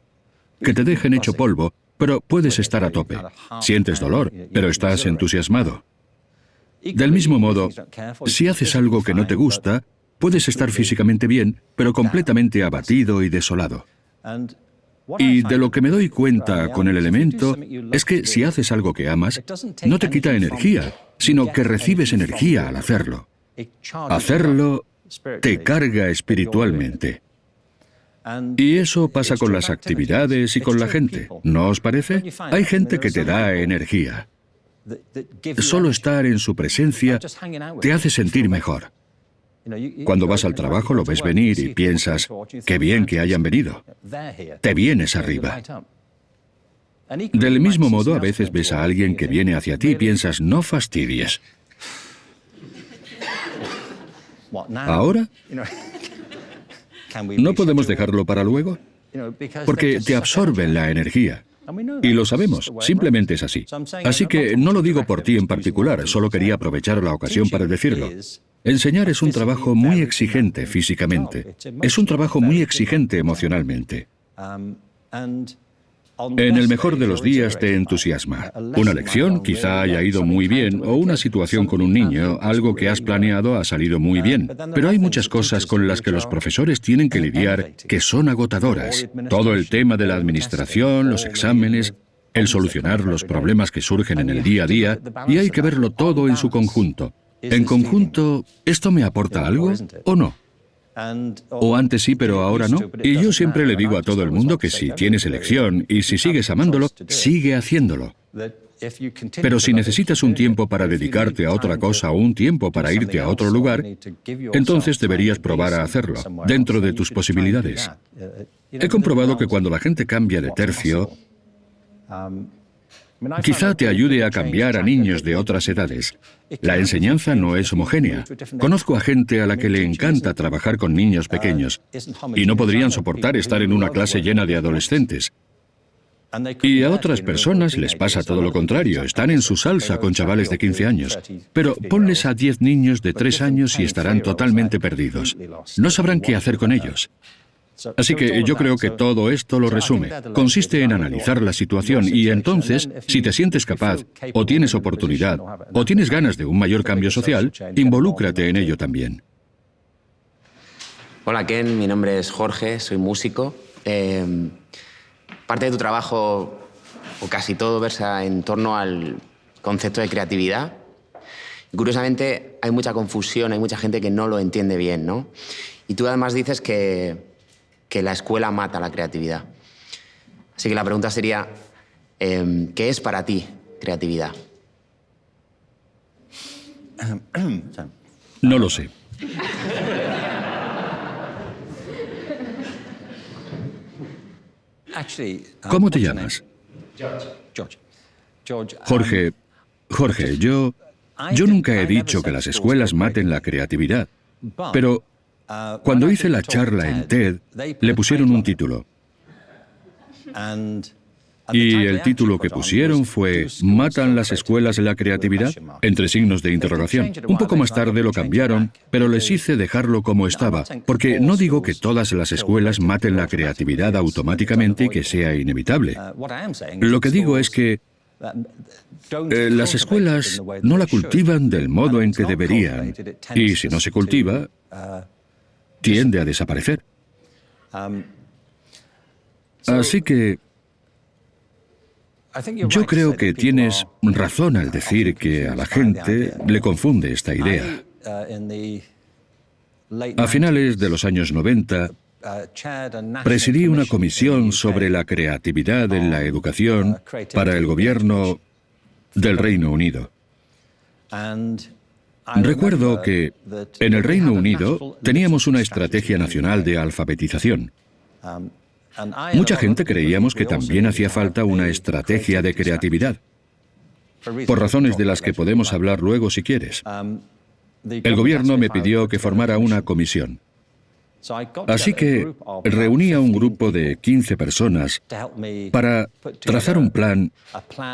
que te dejen hecho polvo, pero puedes estar a tope. Sientes dolor, pero estás entusiasmado. Del mismo modo, si haces algo que no te gusta, puedes estar físicamente bien, pero completamente abatido y desolado. Y de lo que me doy cuenta con el elemento es que si haces algo que amas, no te quita energía, sino que recibes energía al hacerlo. Hacerlo te carga espiritualmente. Y eso pasa con las actividades y con la gente, ¿no os parece? Hay gente que te da energía. Solo estar en su presencia te hace sentir mejor. Cuando vas al trabajo lo ves venir y piensas, qué bien que hayan venido. Te vienes arriba. Del mismo modo, a veces ves a alguien que viene hacia ti y piensas, no fastidies. ¿Ahora? ¿No podemos dejarlo para luego? Porque te absorben la energía. Y lo sabemos, simplemente es así. Así que no lo digo por ti en particular, solo quería aprovechar la ocasión para decirlo. Enseñar es un trabajo muy exigente físicamente. Es un trabajo muy exigente emocionalmente. En el mejor de los días te entusiasma. Una lección quizá haya ido muy bien, o una situación con un niño, algo que has planeado ha salido muy bien. Pero hay muchas cosas con las que los profesores tienen que lidiar que son agotadoras. Todo el tema de la administración, los exámenes, el solucionar los problemas que surgen en el día a día, y hay que verlo todo en su conjunto. En conjunto, ¿esto me aporta algo o no? O antes sí, pero ahora no. Y yo siempre le digo a todo el mundo que si tienes elección y si sigues amándolo, sigue haciéndolo. Pero si necesitas un tiempo para dedicarte a otra cosa o un tiempo para irte a otro lugar, entonces deberías probar a hacerlo, dentro de tus posibilidades. He comprobado que cuando la gente cambia de tercio, quizá te ayude a cambiar a niños de otras edades. La enseñanza no es homogénea. Conozco a gente a la que le encanta trabajar con niños pequeños y no podrían soportar estar en una clase llena de adolescentes. Y a otras personas les pasa todo lo contrario, están en su salsa con chavales de 15 años. Pero ponles a 10 niños de 3 años y estarán totalmente perdidos. No sabrán qué hacer con ellos. Así que yo creo que todo esto lo resume. Consiste en analizar la situación y entonces, si te sientes capaz, o tienes oportunidad, o tienes ganas de un mayor cambio social, involúcrate en ello también. Hola Ken, mi nombre es Jorge, soy músico. Parte de tu trabajo, o casi todo, versa en torno al concepto de creatividad. Y curiosamente, hay mucha confusión, hay mucha gente que no lo entiende bien, ¿no? Y tú además dices que la escuela mata la creatividad. Así que la pregunta sería, ¿qué es para ti creatividad? No lo sé. ¿Cómo te llamas? Jorge, yo nunca he dicho que las escuelas maten la creatividad, pero cuando hice la charla en TED, le pusieron un título. Y el título que pusieron fue ¿Matan las escuelas la creatividad? Entre signos de interrogación. Un poco más tarde lo cambiaron, pero les hice dejarlo como estaba, porque no digo que todas las escuelas maten la creatividad automáticamente y que sea inevitable. Lo que digo es que las escuelas no la cultivan del modo en que deberían, y si no se cultiva, tiende a desaparecer. Así que yo creo que tienes razón al decir que a la gente le confunde esta idea. A finales de los años 90, presidí una comisión sobre la creatividad en la educación para el gobierno del Reino Unido. Recuerdo que en el Reino Unido teníamos una estrategia nacional de alfabetización. Mucha gente creíamos que también hacía falta una estrategia de creatividad, por razones de las que podemos hablar luego si quieres. El gobierno me pidió que formara una comisión. Así que reuní a un grupo de 15 personas para trazar un plan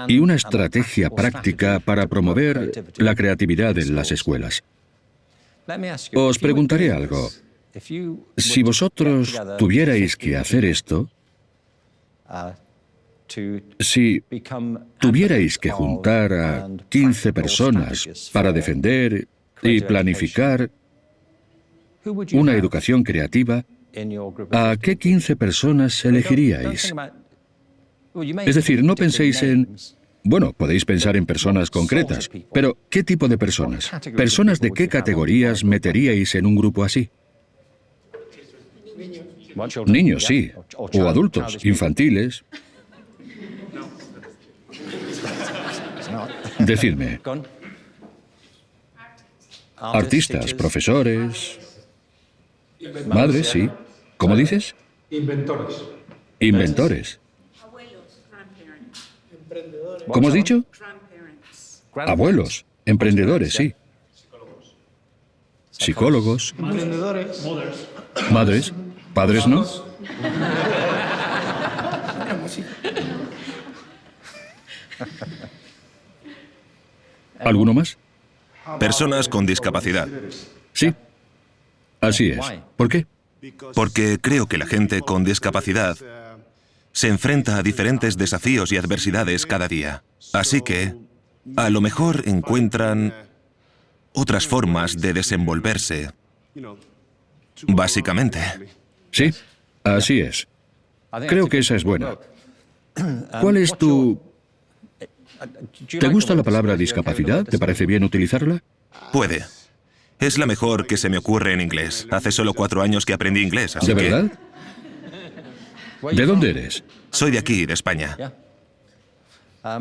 y una estrategia práctica para promover la creatividad en las escuelas. Os preguntaré algo. Si vosotros tuvierais que hacer esto, si tuvierais que juntar a 15 personas para defender y planificar una educación creativa, ¿a qué 15 personas elegiríais? Es decir, no penséis en... Bueno, podéis pensar en personas concretas, pero ¿qué tipo de personas? ¿Personas de qué categorías meteríais en un grupo así? Niños, sí. O adultos, infantiles. Decidme. Artistas, profesores... Madres, sí. ¿Cómo dices? Inventores. Inventores. ¿Cómo has dicho? Abuelos, emprendedores, sí. Psicólogos. Emprendedores. Madres. Padres, ¿no? ¿Alguno más? Personas con discapacidad. Sí. Así es. ¿Por qué? Porque creo que la gente con discapacidad se enfrenta a diferentes desafíos y adversidades cada día. Así que, a lo mejor encuentran otras formas de desenvolverse, básicamente. Sí, así es. Creo que esa es buena. ¿Cuál es tu... ¿Te gusta la palabra discapacidad? ¿Te parece bien utilizarla? Puede. Es la mejor que se me ocurre en inglés. Hace solo 4 años que aprendí inglés, así ¿De que... verdad? ¿De dónde eres? Soy de aquí, de España.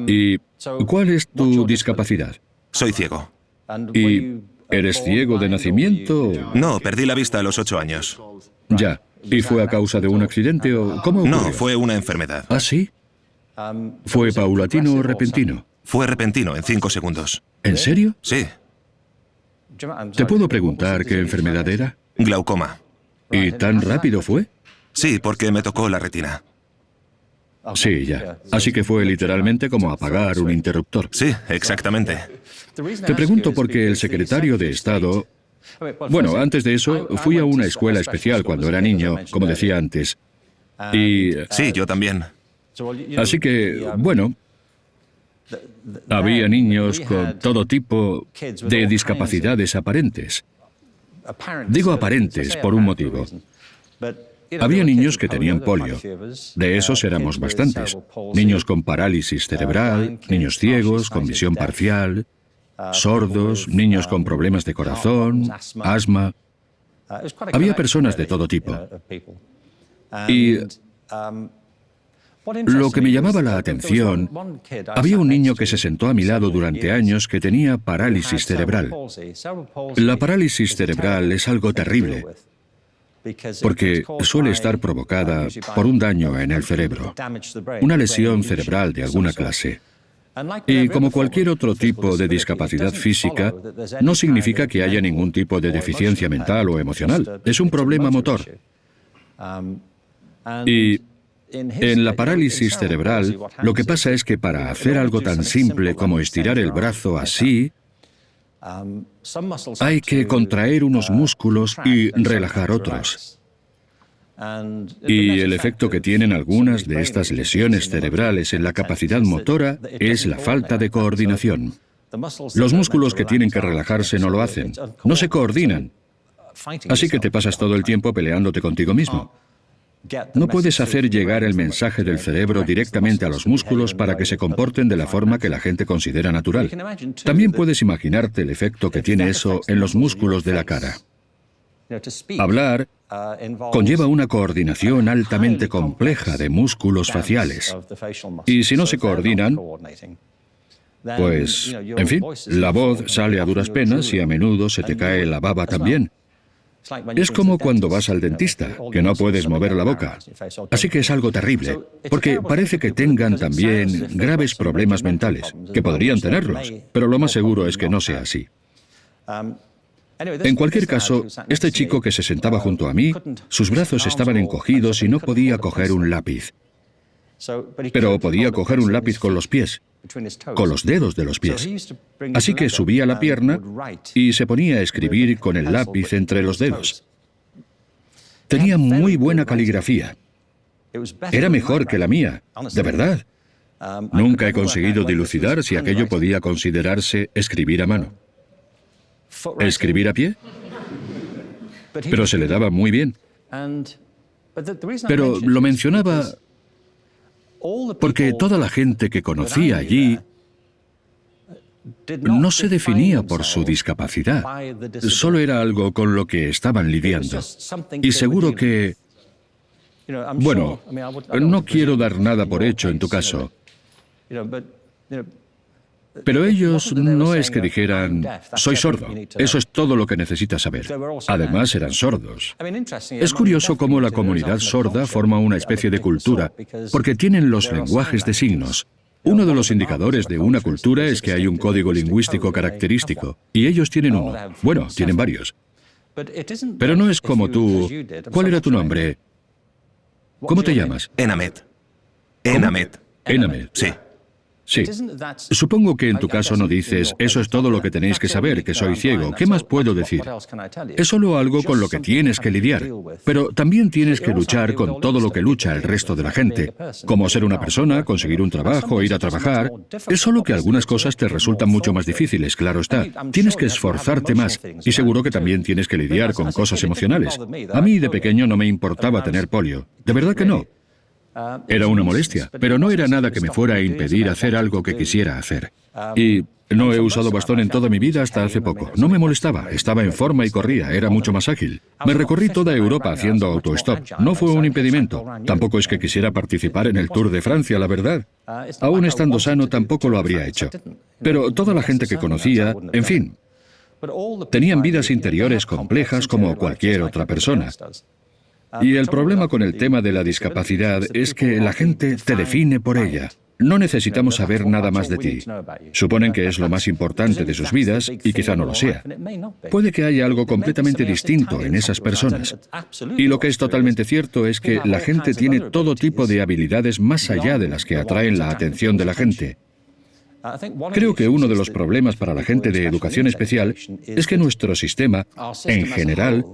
¿Y cuál es tu discapacidad? Soy ciego. ¿Y eres ciego de nacimiento? No, perdí la vista a los 8 años. Ya. ¿Y fue a causa de un accidente o cómo ocurrió? No, fue una enfermedad. ¿Ah, sí? ¿Fue paulatino o repentino? Fue repentino, en 5 segundos. ¿En serio? Sí, ¿Te puedo preguntar qué enfermedad era? glaucoma. ¿Y tan rápido fue? Sí, porque me tocó la retina. Sí, ya. Así que fue literalmente como apagar un interruptor. Sí, exactamente. Te pregunto porque el secretario de Estado... Bueno, antes de eso, fui a una escuela especial cuando era niño, como decía antes. Y... Sí, yo también. Así que, bueno... Había niños con todo tipo de discapacidades aparentes. Digo aparentes por un motivo. Había niños que tenían polio. De esos éramos bastantes. Niños con parálisis cerebral, niños ciegos, con visión parcial, sordos, niños con problemas de corazón, asma. Había personas de todo tipo. Y lo que me llamaba la atención, había un niño que se sentó a mi lado durante años que tenía parálisis cerebral. La parálisis cerebral es algo terrible, porque suele estar provocada por un daño en el cerebro, una lesión cerebral de alguna clase. Y como cualquier otro tipo de discapacidad física, no significa que haya ningún tipo de deficiencia mental o emocional. Es un problema motor. Y en la parálisis cerebral, lo que pasa es que para hacer algo tan simple como estirar el brazo así, hay que contraer unos músculos y relajar otros. Y el efecto que tienen algunas de estas lesiones cerebrales en la capacidad motora es la falta de coordinación. Los músculos que tienen que relajarse no lo hacen, no se coordinan. Así que te pasas todo el tiempo peleándote contigo mismo. No puedes hacer llegar el mensaje del cerebro directamente a los músculos para que se comporten de la forma que la gente considera natural. También puedes imaginarte el efecto que tiene eso en los músculos de la cara. Hablar conlleva una coordinación altamente compleja de músculos faciales. Y si no se coordinan, pues, en fin, la voz sale a duras penas y a menudo se te cae la baba también. Es como cuando vas al dentista, que no puedes mover la boca. Así que es algo terrible, porque parece que tengan también graves problemas mentales, que podrían tenerlos, pero lo más seguro es que no sea así. En cualquier caso, este chico que se sentaba junto a mí, sus brazos estaban encogidos y no podía coger un lápiz. Pero podía coger un lápiz con los pies, con los dedos de los pies. Así que subía la pierna y se ponía a escribir con el lápiz entre los dedos. Tenía muy buena caligrafía. Era mejor que la mía, de verdad. Nunca he conseguido dilucidar si aquello podía considerarse escribir a mano. ¿Escribir a pie? Pero se le daba muy bien. Pero lo mencionaba porque toda la gente que conocía allí no se definía por su discapacidad. Solo era algo con lo que estaban lidiando. Y seguro que... Bueno, no quiero dar nada por hecho en tu caso. Pero ellos no es que dijeran, soy sordo, eso es todo lo que necesitas saber. Además, eran sordos. Es curioso cómo la comunidad sorda forma una especie de cultura, porque tienen los lenguajes de signos. Uno de los indicadores de una cultura es que hay un código lingüístico característico, y ellos tienen uno. Bueno, tienen varios. Pero no es como tú. ¿Cuál era tu nombre? ¿Cómo te llamas? Enamet. Enamet. Enamet. Sí. Sí. Supongo que en tu caso no dices, eso es todo lo que tenéis que saber, que soy ciego. ¿Qué más puedo decir? Es solo algo con lo que tienes que lidiar. Pero también tienes que luchar con todo lo que lucha el resto de la gente. Como ser una persona, conseguir un trabajo, ir a trabajar. Es solo que algunas cosas te resultan mucho más difíciles, claro está. Tienes que esforzarte más. Y seguro que también tienes que lidiar con cosas emocionales. A mí de pequeño no me importaba tener polio. De verdad que no. Era una molestia, pero no era nada que me fuera a impedir hacer algo que quisiera hacer. Y no he usado bastón en toda mi vida hasta hace poco. No me molestaba, estaba en forma y corría, era mucho más ágil. Me recorrí toda Europa haciendo autostop. No fue un impedimento. Tampoco es que quisiera participar en el Tour de Francia, la verdad. Aún estando sano, tampoco lo habría hecho. Pero toda la gente que conocía, en fin, tenían vidas interiores complejas como cualquier otra persona. Y el problema con el tema de la discapacidad es que la gente te define por ella. No necesitamos saber nada más de ti. Suponen que es lo más importante de sus vidas y quizá no lo sea. Puede que haya algo completamente distinto en esas personas. Y lo que es totalmente cierto es que la gente tiene todo tipo de habilidades más allá de las que atraen la atención de la gente. Creo que uno de los problemas para la gente de educación especial es que nuestro sistema, en general,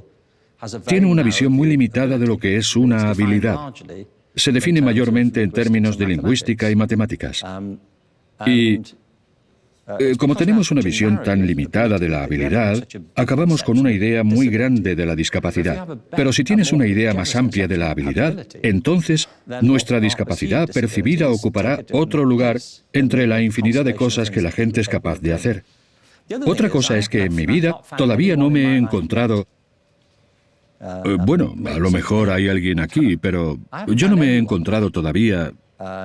tiene una visión muy limitada de lo que es una habilidad. Se define mayormente en términos de lingüística y matemáticas. Y como tenemos una visión tan limitada de la habilidad, acabamos con una idea muy grande de la discapacidad. Pero si tienes una idea más amplia de la habilidad, entonces nuestra discapacidad percibida ocupará otro lugar entre la infinidad de cosas que la gente es capaz de hacer. Otra cosa es que en mi vida todavía no me he encontrado... Bueno, a lo mejor hay alguien aquí, pero yo no me he encontrado todavía,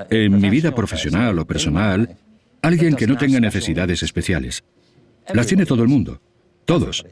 en mi vida profesional o personal, alguien que no tenga necesidades especiales. Las tiene todo el mundo, todos.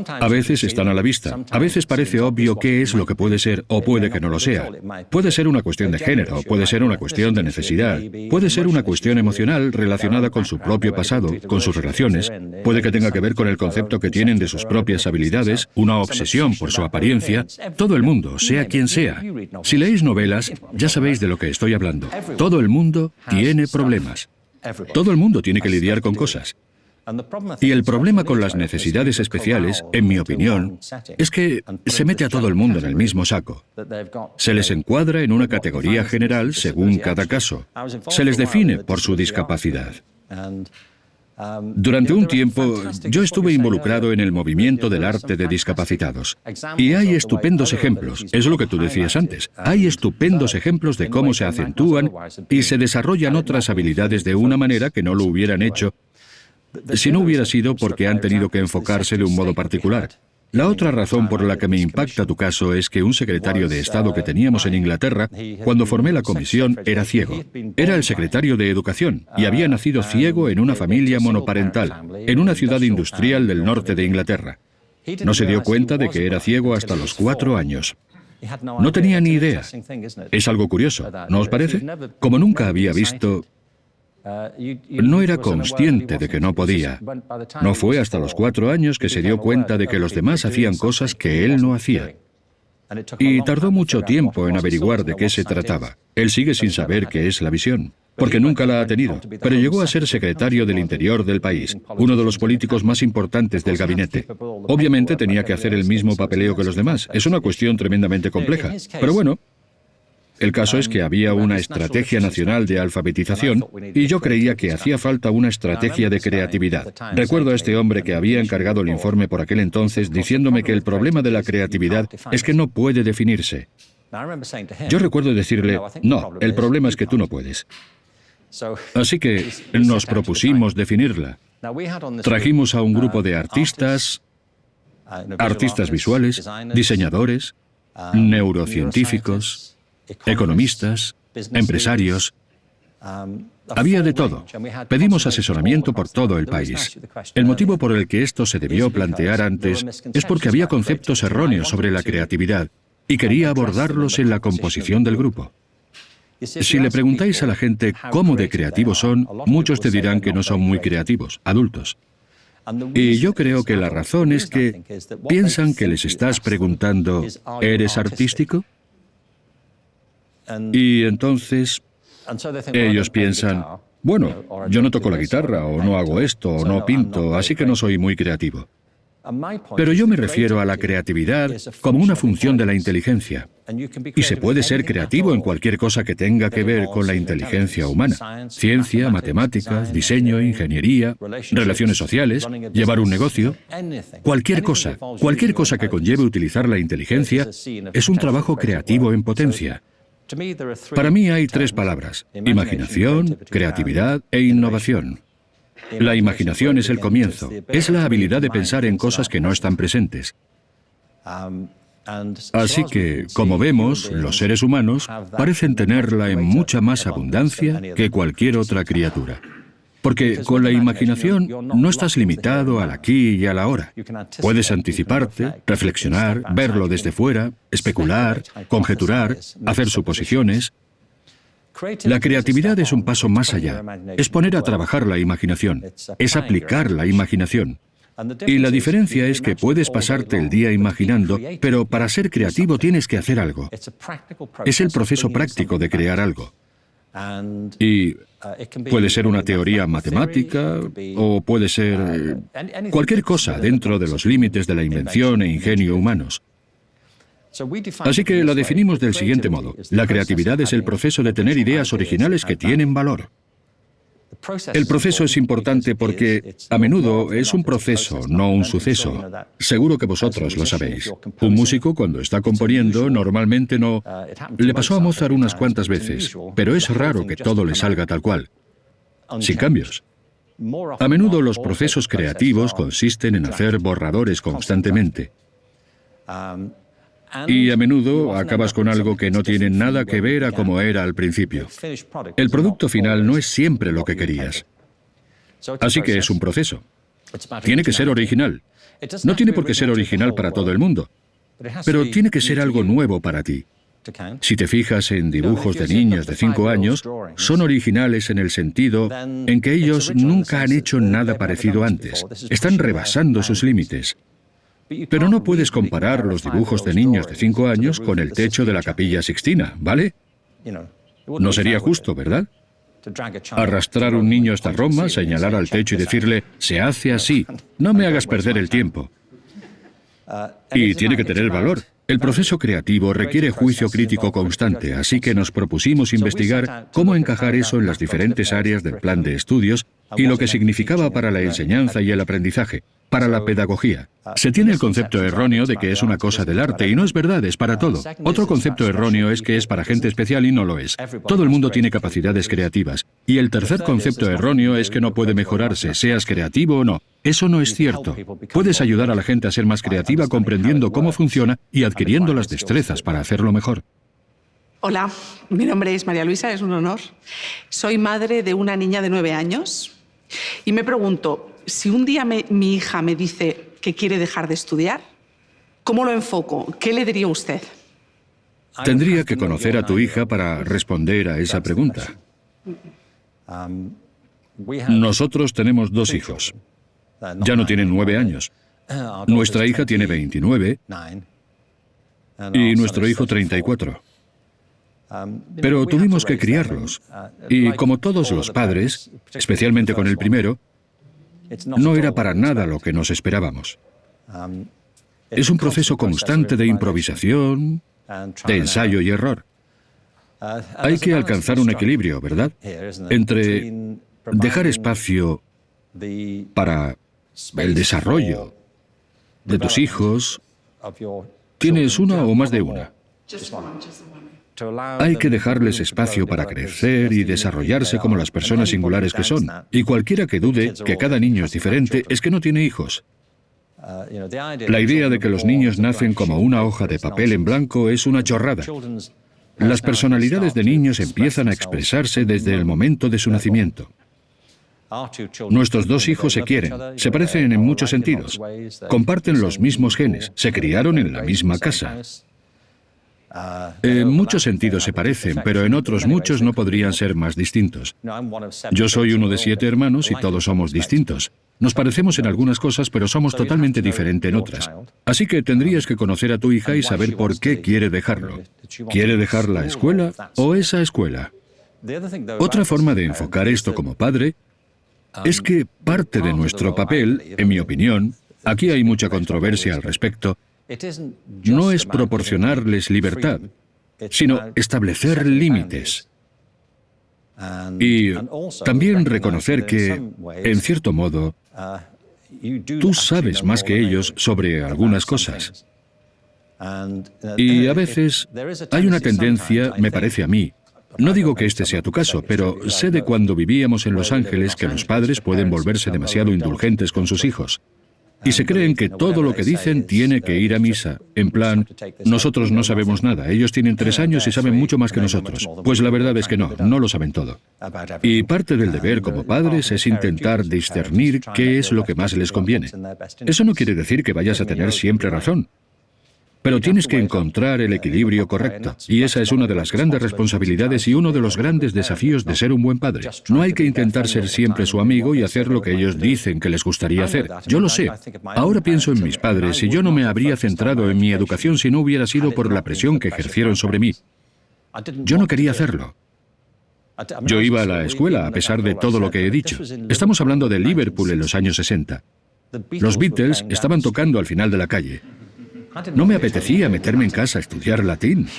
A veces están a la vista, a veces parece obvio qué es lo que puede ser o puede que no lo sea. Puede ser una cuestión de género, puede ser una cuestión de necesidad, puede ser una cuestión emocional relacionada con su propio pasado, con sus relaciones, puede que tenga que ver con el concepto que tienen de sus propias habilidades, una obsesión por su apariencia. Todo el mundo, sea quien sea. Si leéis novelas, ya sabéis de lo que estoy hablando. Todo el mundo tiene problemas. Todo el mundo tiene que lidiar con cosas. Y el problema con las necesidades especiales, en mi opinión, es que se mete a todo el mundo en el mismo saco. Se les encuadra en una categoría general según cada caso. Se les define por su discapacidad. Durante un tiempo, yo estuve involucrado en el movimiento del arte de discapacitados. Y hay estupendos ejemplos, es lo que tú decías antes, hay estupendos ejemplos de cómo se acentúan y se desarrollan otras habilidades de una manera que no lo hubieran hecho si no hubiera sido porque han tenido que enfocarse de un modo particular. La otra razón por la que me impacta tu caso es que un secretario de Estado que teníamos en Inglaterra, cuando formé la comisión, era ciego. Era el secretario de Educación y había nacido ciego en una familia monoparental, en una ciudad industrial del norte de Inglaterra. No se dio cuenta de que era ciego hasta los 4 años. No tenía ni idea. Es algo curioso, ¿no os parece? Como nunca había visto... No era consciente de que no podía. No fue hasta los 4 años que se dio cuenta de que los demás hacían cosas que él no hacía. Y tardó mucho tiempo en averiguar de qué se trataba. Él sigue sin saber qué es la visión, porque nunca la ha tenido, pero llegó a ser secretario del Interior del país, uno de los políticos más importantes del gabinete. Obviamente tenía que hacer el mismo papeleo que los demás. Es una cuestión tremendamente compleja. Pero bueno, el caso es que había una estrategia nacional de alfabetización y yo creía que hacía falta una estrategia de creatividad. Recuerdo a este hombre que había encargado el informe por aquel entonces diciéndome que el problema de la creatividad es que no puede definirse. Yo recuerdo decirle, no, el problema es que tú no puedes. Así que nos propusimos definirla. Trajimos a un grupo de artistas visuales, diseñadores, neurocientíficos, economistas, empresarios. Había de todo. Pedimos asesoramiento por todo el país. El motivo por el que esto se debió plantear antes es porque había conceptos erróneos sobre la creatividad y quería abordarlos en la composición del grupo. Si le preguntáis a la gente cómo de creativos son, muchos te dirán que no son muy creativos, adultos. Y yo creo que la razón es que piensan que les estás preguntando, ¿eres artístico? Y entonces ellos piensan, bueno, yo no toco la guitarra, o no hago esto, o no pinto, así que no soy muy creativo. Pero yo me refiero a la creatividad como una función de la inteligencia. Y se puede ser creativo en cualquier cosa que tenga que ver con la inteligencia humana. Ciencia, matemáticas, diseño, ingeniería, relaciones sociales, llevar un negocio. Cualquier cosa que conlleve utilizar la inteligencia es un trabajo creativo en potencia. Para mí hay 3 palabras: imaginación, creatividad e innovación. La imaginación es el comienzo, es la habilidad de pensar en cosas que no están presentes. Así que, como vemos, los seres humanos parecen tenerla en mucha más abundancia que cualquier otra criatura. Porque con la imaginación no estás limitado al aquí y a la ahora. Puedes anticiparte, reflexionar, verlo desde fuera, especular, conjeturar, hacer suposiciones. La creatividad es un paso más allá. Es poner a trabajar la imaginación. Es aplicar la imaginación. Y la diferencia es que puedes pasarte el día imaginando, pero para ser creativo tienes que hacer algo. Es el proceso práctico de crear algo. Y puede ser una teoría matemática o puede ser cualquier cosa dentro de los límites de la invención e ingenio humanos. Así que la definimos del siguiente modo. La creatividad es el proceso de tener ideas originales que tienen valor. El proceso es importante porque a menudo es un proceso, no un suceso. Seguro que vosotros lo sabéis. Un músico cuando está componiendo normalmente no... Le pasó a Mozart unas cuantas veces, pero es raro que todo le salga tal cual, sin cambios. A menudo los procesos creativos consisten en hacer borradores constantemente. Y a menudo acabas con algo que no tiene nada que ver a como era al principio. El producto final no es siempre lo que querías. Así que es un proceso. Tiene que ser original. No tiene por qué ser original para todo el mundo, pero tiene que ser algo nuevo para ti. Si te fijas en dibujos de niños de 5 años, son originales en el sentido en que ellos nunca han hecho nada parecido antes. Están rebasando sus límites. Pero no puedes comparar los dibujos de niños de 5 años con el techo de la Capilla Sixtina, ¿vale? No sería justo, ¿verdad? Arrastrar a un niño hasta Roma, señalar al techo y decirle, se hace así, no me hagas perder el tiempo. Y tiene que tener valor. El proceso creativo requiere juicio crítico constante, así que nos propusimos investigar cómo encajar eso en las diferentes áreas del plan de estudios y lo que significaba para la enseñanza y el aprendizaje, para la pedagogía. Se tiene el concepto erróneo de que es una cosa del arte, y no es verdad, es para todo. Otro concepto erróneo es que es para gente especial y no lo es. Todo el mundo tiene capacidades creativas. Y el tercer concepto erróneo es que no puede mejorarse, seas creativo o no. Eso no es cierto. Puedes ayudar a la gente a ser más creativa comprendiendo cómo funciona y adquiriendo las destrezas para hacerlo mejor. Hola, mi nombre es María Luisa, es un honor. Soy madre de una niña de 9 años y me pregunto, si un día mi hija me dice que quiere dejar de estudiar, ¿cómo lo enfoco? ¿Qué le diría usted? Tendría que conocer a tu hija para responder a esa pregunta. Nosotros tenemos 2 hijos. Ya no tienen 9 años. Nuestra hija tiene 29 y nuestro hijo 34. Pero tuvimos que criarlos. Y como todos los padres, especialmente con el primero, no era para nada lo que nos esperábamos. Es un proceso constante de improvisación, de ensayo y error. Hay que alcanzar un equilibrio, ¿verdad? Entre dejar espacio para el desarrollo de tus hijos. ¿Tienes una o más de una? Hay que dejarles espacio para crecer y desarrollarse como las personas singulares que son. Y cualquiera que dude que cada niño es diferente es que no tiene hijos. La idea de que los niños nacen como una hoja de papel en blanco es una chorrada. Las personalidades de niños empiezan a expresarse desde el momento de su nacimiento. Nuestros 2 hijos se quieren, se parecen en muchos sentidos, comparten los mismos genes, se criaron en la misma casa. En muchos sentidos se parecen, pero en otros muchos no podrían ser más distintos. Yo soy uno de 7 hermanos y todos somos distintos. Nos parecemos en algunas cosas, pero somos totalmente diferentes en otras. Así que tendrías que conocer a tu hija y saber por qué quiere dejarlo. ¿Quiere dejar la escuela o esa escuela? Otra forma de enfocar esto como padre es que parte de nuestro papel, en mi opinión, aquí hay mucha controversia al respecto, no es proporcionarles libertad, sino establecer límites. Y también reconocer que, en cierto modo, tú sabes más que ellos sobre algunas cosas. Y a veces hay una tendencia, me parece a mí, no digo que este sea tu caso, pero sé de cuando vivíamos en Los Ángeles que los padres pueden volverse demasiado indulgentes con sus hijos. Y se creen que todo lo que dicen tiene que ir a misa. En plan, nosotros no sabemos nada, ellos tienen 3 años y saben mucho más que nosotros. Pues la verdad es que no lo saben todo. Y parte del deber como padres es intentar discernir qué es lo que más les conviene. Eso no quiere decir que vayas a tener siempre razón. Pero tienes que encontrar el equilibrio correcto. Y esa es una de las grandes responsabilidades y uno de los grandes desafíos de ser un buen padre. No hay que intentar ser siempre su amigo y hacer lo que ellos dicen que les gustaría hacer. Yo lo sé. Ahora pienso en mis padres y yo no me habría centrado en mi educación si no hubiera sido por la presión que ejercieron sobre mí. Yo no quería hacerlo. Yo iba a la escuela a pesar de todo lo que he dicho. Estamos hablando de Liverpool en los años 60. Los Beatles estaban tocando al final de la calle. No me apetecía meterme en casa a estudiar latín.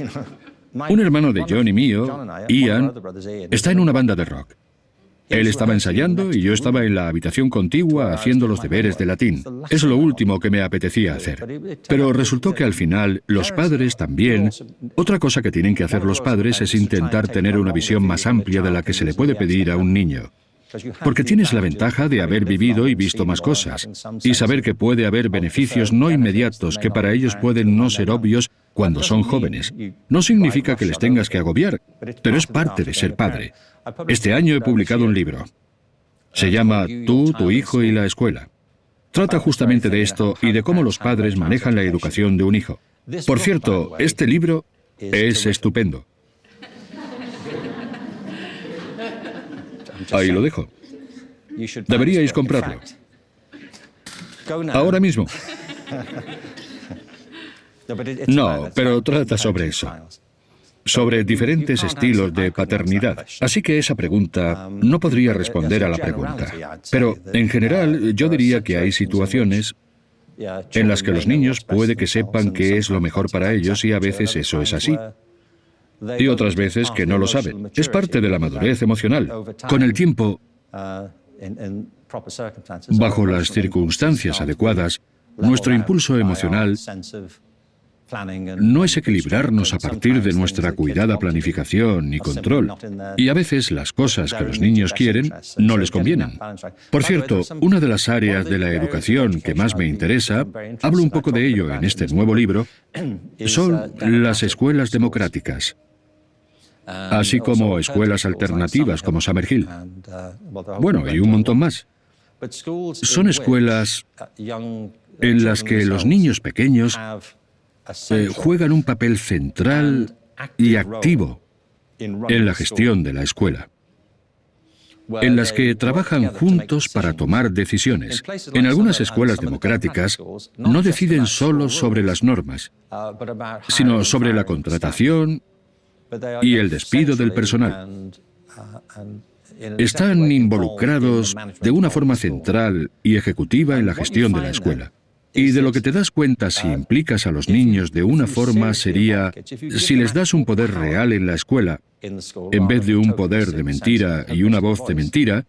Un hermano de John y mío, Ian, está en una banda de rock. Él estaba ensayando y yo estaba en la habitación contigua haciendo los deberes de latín. Es lo último que me apetecía hacer. Pero resultó que al final los padres también... Otra cosa que tienen que hacer los padres es intentar tener una visión más amplia de la que se le puede pedir a un niño. Porque tienes la ventaja de haber vivido y visto más cosas, y saber que puede haber beneficios no inmediatos que para ellos pueden no ser obvios cuando son jóvenes. No significa que les tengas que agobiar, pero es parte de ser padre. Este año he publicado un libro. Se llama Tú, tu hijo y la escuela. Trata justamente de esto y de cómo los padres manejan la educación de un hijo. Por cierto, este libro es estupendo. Ahí lo dejo. Deberíais comprarlo. Ahora mismo. No, pero trata sobre eso. Sobre diferentes estilos de paternidad. Así que esa pregunta no podría responder a la pregunta. Pero, en general, yo diría que hay situaciones en las que los niños puede que sepan qué es lo mejor para ellos y a veces eso es así. Y otras veces que no lo saben. Es parte de la madurez emocional. Con el tiempo, Bajo las circunstancias adecuadas, nuestro impulso emocional no es equilibrarnos a partir de nuestra cuidada planificación y control. Y a veces las cosas que los niños quieren no les convienen. Por cierto, una de las áreas de la educación que más me interesa, hablo un poco de ello en este nuevo libro, son las escuelas democráticas, así como escuelas alternativas como Summerhill. Bueno, y un montón más. Son escuelas en las que los niños pequeños juegan un papel central y activo en la gestión de la escuela, en las que trabajan juntos para tomar decisiones. En algunas escuelas democráticas no deciden solo sobre las normas, sino sobre la contratación y el despido del personal. Están involucrados de una forma central y ejecutiva en la gestión de la escuela. Y de lo que te das cuenta si implicas a los niños de una forma sería, si les das un poder real en la escuela, en vez de un poder de mentira y una voz de mentira,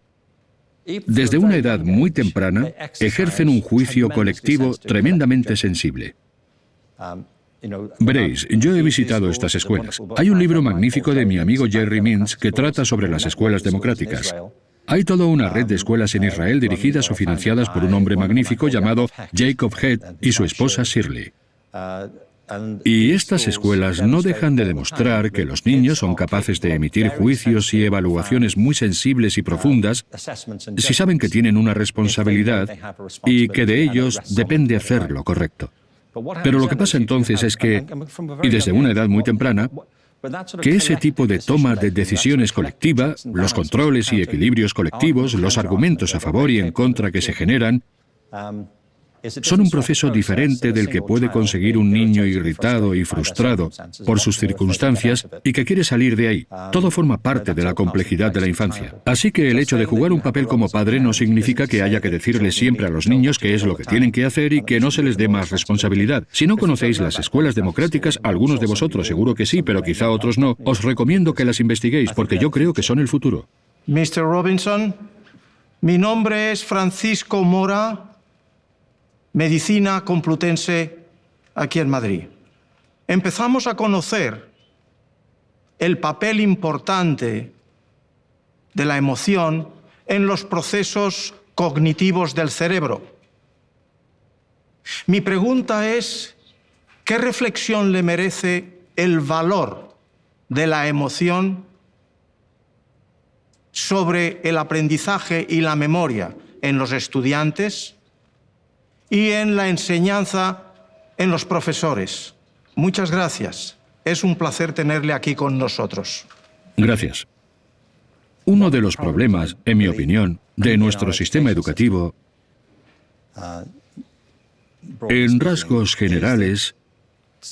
desde una edad muy temprana ejercen un juicio colectivo tremendamente sensible. Veréis, yo he visitado estas escuelas. Hay un libro magnífico de mi amigo Jerry Mintz que trata sobre las escuelas democráticas. Hay toda una red de escuelas en Israel dirigidas o financiadas por un hombre magnífico llamado Jacob Head y su esposa Shirley. Y estas escuelas no dejan de demostrar que los niños son capaces de emitir juicios y evaluaciones muy sensibles y profundas si saben que tienen una responsabilidad y que de ellos depende hacer lo correcto. Pero lo que pasa entonces es que, y desde una edad muy temprana, que ese tipo de toma de decisiones colectiva, los controles y equilibrios colectivos, los argumentos a favor y en contra que se generan, son un proceso diferente del que puede conseguir un niño irritado y frustrado por sus circunstancias y que quiere salir de ahí. Todo forma parte de la complejidad de la infancia. Así que el hecho de jugar un papel como padre no significa que haya que decirles siempre a los niños qué es lo que tienen que hacer y que no se les dé más responsabilidad. Si no conocéis las escuelas democráticas, algunos de vosotros seguro que sí, pero quizá otros no, os recomiendo que las investiguéis porque yo creo que son el futuro. Mr. Robinson, mi nombre es Francisco Mora, Medicina Complutense, aquí en Madrid. Empezamos a conocer el papel importante de la emoción en los procesos cognitivos del cerebro. Mi pregunta es, ¿qué reflexión le merece el valor de la emoción sobre el aprendizaje y la memoria en los estudiantes y en la enseñanza en los profesores? Muchas gracias. Es un placer tenerle aquí con nosotros. Gracias. Uno de los problemas, en mi opinión, de nuestro sistema educativo, en rasgos generales,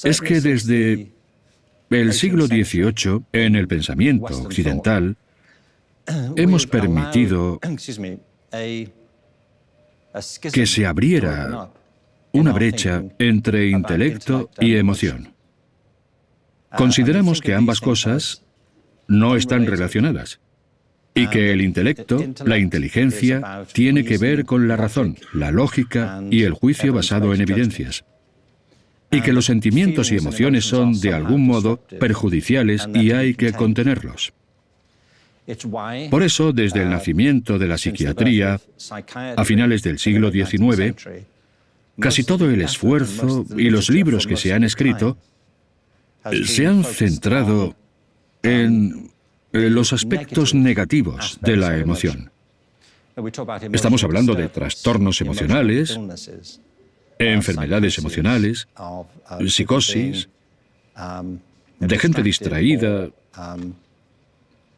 es que desde el siglo XVIII, en el pensamiento occidental, hemos permitido que se abriera una brecha entre intelecto y emoción. Consideramos que ambas cosas no están relacionadas y que el intelecto, la inteligencia, tiene que ver con la razón, la lógica y el juicio basado en evidencias, y que los sentimientos y emociones son, de algún modo, perjudiciales y hay que contenerlos. Por eso, desde el nacimiento de la psiquiatría, a finales del siglo XIX, casi todo el esfuerzo y los libros que se han escrito se han centrado en los aspectos negativos de la emoción. Estamos hablando de trastornos emocionales, enfermedades emocionales, psicosis, de gente distraída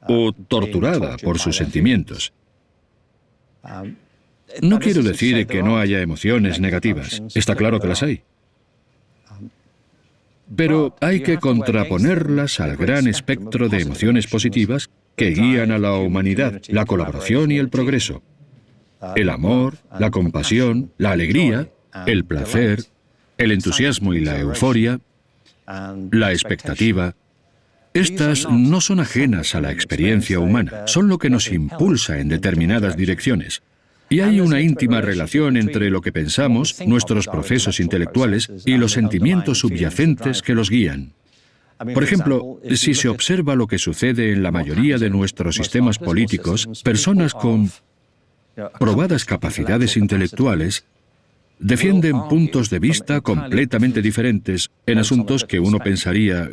o torturada por sus sentimientos. No quiero decir que no haya emociones negativas. Está claro que las hay. Pero hay que contraponerlas al gran espectro de emociones positivas que guían a la humanidad, la colaboración y el progreso. El amor, la compasión, la alegría, el placer, el entusiasmo y la euforia, la expectativa. Estas no son ajenas a la experiencia humana, son lo que nos impulsa en determinadas direcciones. Y hay una íntima relación entre lo que pensamos, nuestros procesos intelectuales, y los sentimientos subyacentes que los guían. Por ejemplo, si se observa lo que sucede en la mayoría de nuestros sistemas políticos, personas con probadas capacidades intelectuales defienden puntos de vista completamente diferentes en asuntos que uno pensaría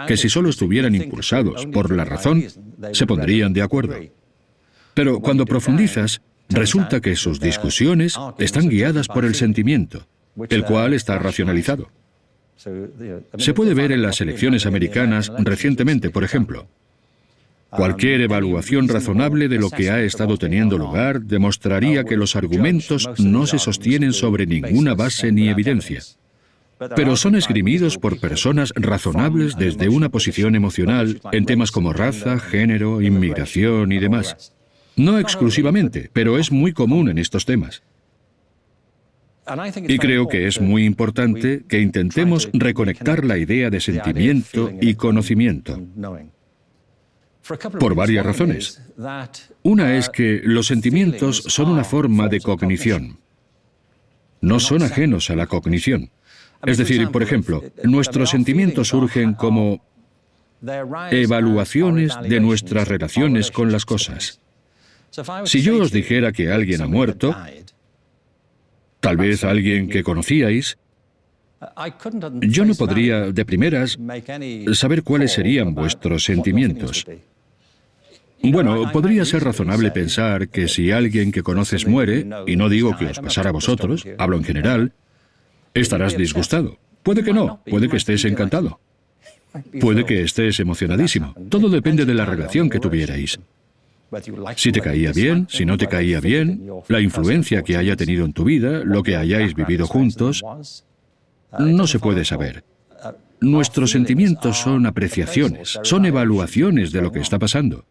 que si solo estuvieran impulsados por la razón, se pondrían de acuerdo. Pero cuando profundizas, resulta que sus discusiones están guiadas por el sentimiento, el cual está racionalizado. Se puede ver en las elecciones americanas recientemente, por ejemplo. Cualquier evaluación razonable de lo que ha estado teniendo lugar demostraría que los argumentos no se sostienen sobre ninguna base ni evidencia, pero son esgrimidos por personas razonables desde una posición emocional en temas como raza, género, inmigración y demás. No exclusivamente, pero es muy común en estos temas. Y creo que es muy importante que intentemos reconectar la idea de sentimiento y conocimiento. Por varias razones. Una es que los sentimientos son una forma de cognición. No son ajenos a la cognición. Es decir, por ejemplo, nuestros sentimientos surgen como evaluaciones de nuestras relaciones con las cosas. Si yo os dijera que alguien ha muerto, tal vez alguien que conocíais, yo no podría, de primeras, saber cuáles serían vuestros sentimientos. Bueno, podría ser razonable pensar que si alguien que conoces muere, y no digo que os pasara a vosotros, hablo en general, estarás disgustado. Puede que no, puede que estés encantado. Puede que estés emocionadísimo. Todo depende de la relación que tuvierais. Si te caía bien, si no te caía bien, la influencia que haya tenido en tu vida, lo que hayáis vivido juntos, no se puede saber. Nuestros sentimientos son apreciaciones, son evaluaciones de lo que está pasando.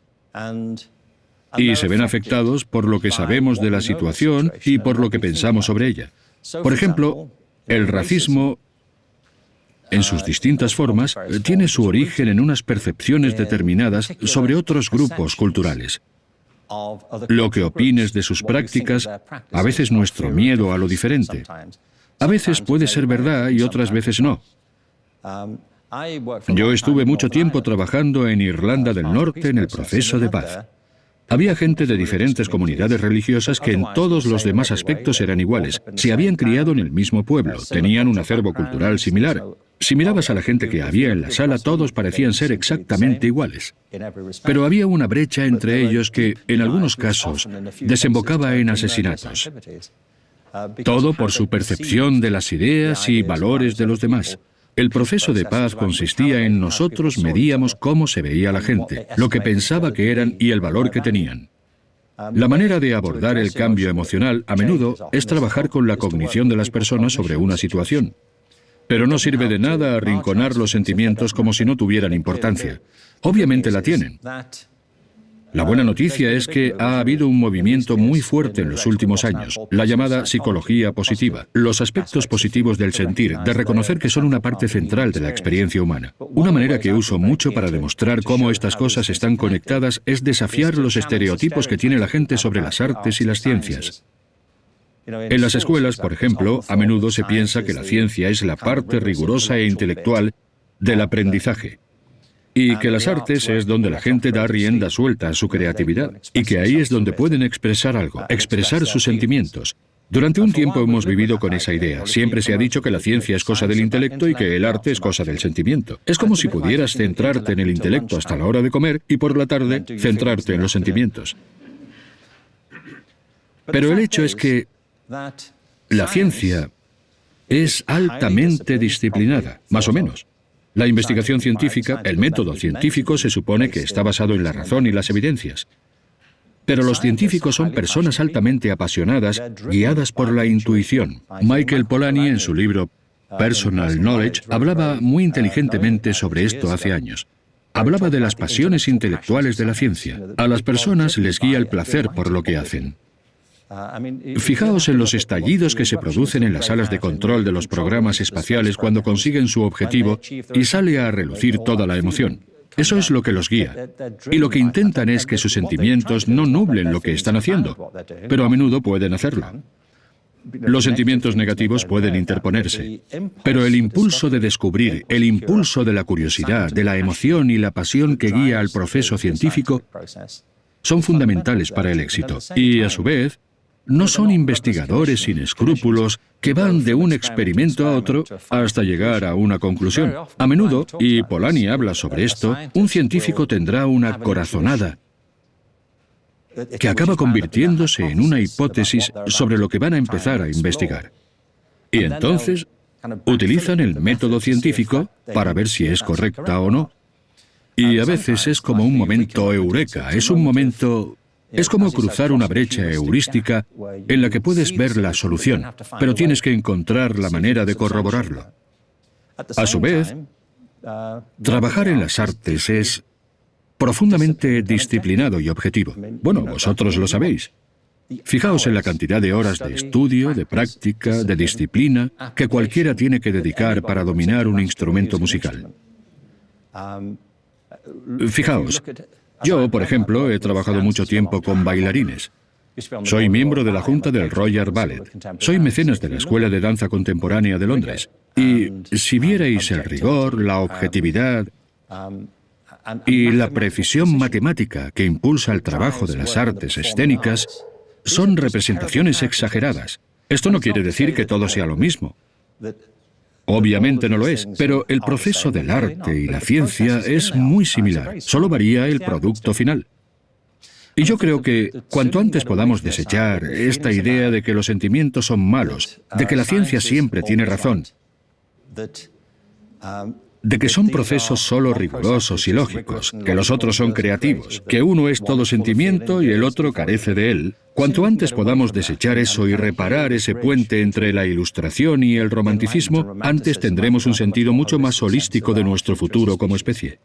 Y se ven afectados por lo que sabemos de la situación y por lo que pensamos sobre ella. Por ejemplo, el racismo, en sus distintas formas, tiene su origen en unas percepciones determinadas sobre otros grupos culturales. Lo que opines de sus prácticas, a veces nuestro miedo a lo diferente. A veces puede ser verdad y otras veces no. Yo estuve mucho tiempo trabajando en Irlanda del Norte en el proceso de paz. Había gente de diferentes comunidades religiosas que en todos los demás aspectos eran iguales. Se habían criado en el mismo pueblo, tenían un acervo cultural similar. Si mirabas a la gente que había en la sala, todos parecían ser exactamente iguales. Pero había una brecha entre ellos que, en algunos casos, desembocaba en asesinatos. Todo por su percepción de las ideas y valores de los demás. El proceso de paz consistía en nosotros medíamos cómo se veía la gente, lo que pensaba que eran y el valor que tenían. La manera de abordar el cambio emocional a menudo es trabajar con la cognición de las personas sobre una situación. Pero no sirve de nada arrinconar los sentimientos como si no tuvieran importancia. Obviamente la tienen. La buena noticia es que ha habido un movimiento muy fuerte en los últimos años, la llamada psicología positiva, los aspectos positivos del sentir, de reconocer que son una parte central de la experiencia humana. Una manera que uso mucho para demostrar cómo estas cosas están conectadas es desafiar los estereotipos que tiene la gente sobre las artes y las ciencias. En las escuelas, por ejemplo, a menudo se piensa que la ciencia es la parte rigurosa e intelectual del aprendizaje, y que las artes es donde la gente da rienda suelta a su creatividad, y que ahí es donde pueden expresar algo, expresar sus sentimientos. Durante un tiempo hemos vivido con esa idea. Siempre se ha dicho que la ciencia es cosa del intelecto y que el arte es cosa del sentimiento. Es como si pudieras centrarte en el intelecto hasta la hora de comer y por la tarde centrarte en los sentimientos. Pero el hecho es que la ciencia es altamente disciplinada, más o menos. La investigación científica, el método científico, se supone que está basado en la razón y las evidencias. Pero los científicos son personas altamente apasionadas, guiadas por la intuición. Michael Polanyi, en su libro Personal Knowledge, hablaba muy inteligentemente sobre esto hace años. Hablaba de las pasiones intelectuales de la ciencia. A las personas les guía el placer por lo que hacen. Fijaos en los estallidos que se producen en las salas de control de los programas espaciales cuando consiguen su objetivo y sale a relucir toda la emoción. Eso es lo que los guía. Y lo que intentan es que sus sentimientos no nublen lo que están haciendo, pero a menudo pueden hacerlo. Los sentimientos negativos pueden interponerse, pero el impulso de descubrir, el impulso de la curiosidad, de la emoción y la pasión que guía al proceso científico son fundamentales para el éxito. Y, a su vez, no son investigadores sin escrúpulos que van de un experimento a otro hasta llegar a una conclusión. A menudo, y Polanyi habla sobre esto, un científico tendrá una corazonada que acaba convirtiéndose en una hipótesis sobre lo que van a empezar a investigar. Y entonces utilizan el método científico para ver si es correcta o no. Y a veces es como un momento eureka, es un momento... Es como cruzar una brecha heurística en la que puedes ver la solución, pero tienes que encontrar la manera de corroborarlo. A su vez, trabajar en las artes es profundamente disciplinado y objetivo. Bueno, vosotros lo sabéis. Fijaos en la cantidad de horas de estudio, de práctica, de disciplina que cualquiera tiene que dedicar para dominar un instrumento musical. Fijaos, yo, por ejemplo, he trabajado mucho tiempo con bailarines. Soy miembro de la Junta del Royal Ballet. Soy mecenas de la Escuela de Danza Contemporánea de Londres. Y si vierais el rigor, la objetividad y la precisión matemática que impulsa el trabajo de las artes escénicas, son representaciones exageradas. Esto no quiere decir que todo sea lo mismo. Obviamente no lo es, pero el proceso del arte y la ciencia es muy similar, solo varía el producto final. Y yo creo que cuanto antes podamos desechar esta idea de que los sentimientos son malos, de que la ciencia siempre tiene razón, de que son procesos solo rigurosos y lógicos, que los otros son creativos, que uno es todo sentimiento y el otro carece de él. Cuanto antes podamos desechar eso y reparar ese puente entre la ilustración y el romanticismo, antes tendremos un sentido mucho más holístico de nuestro futuro como especie.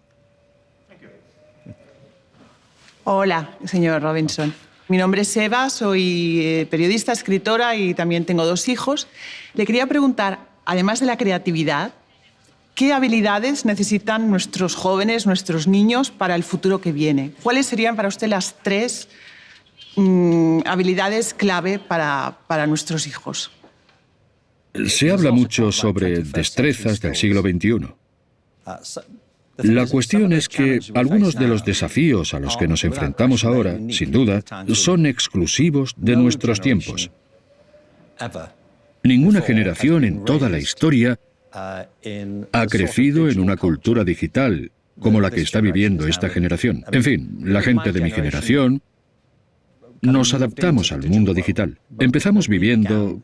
Hola, señor Robinson. Mi nombre es Eva, soy periodista, escritora y también tengo 2 hijos. Le quería preguntar, además de la creatividad, ¿qué habilidades necesitan nuestros jóvenes, nuestros niños, para el futuro que viene? ¿Cuáles serían para usted las 3 habilidades clave para nuestros hijos? Se habla mucho sobre destrezas del siglo XXI. La cuestión es que algunos de los desafíos a los que nos enfrentamos ahora, sin duda, son exclusivos de nuestros tiempos. Ninguna generación en toda la historia ha crecido en una cultura digital como la que está viviendo esta generación. En fin, la gente de mi generación nos adaptamos al mundo digital. Empezamos viviendo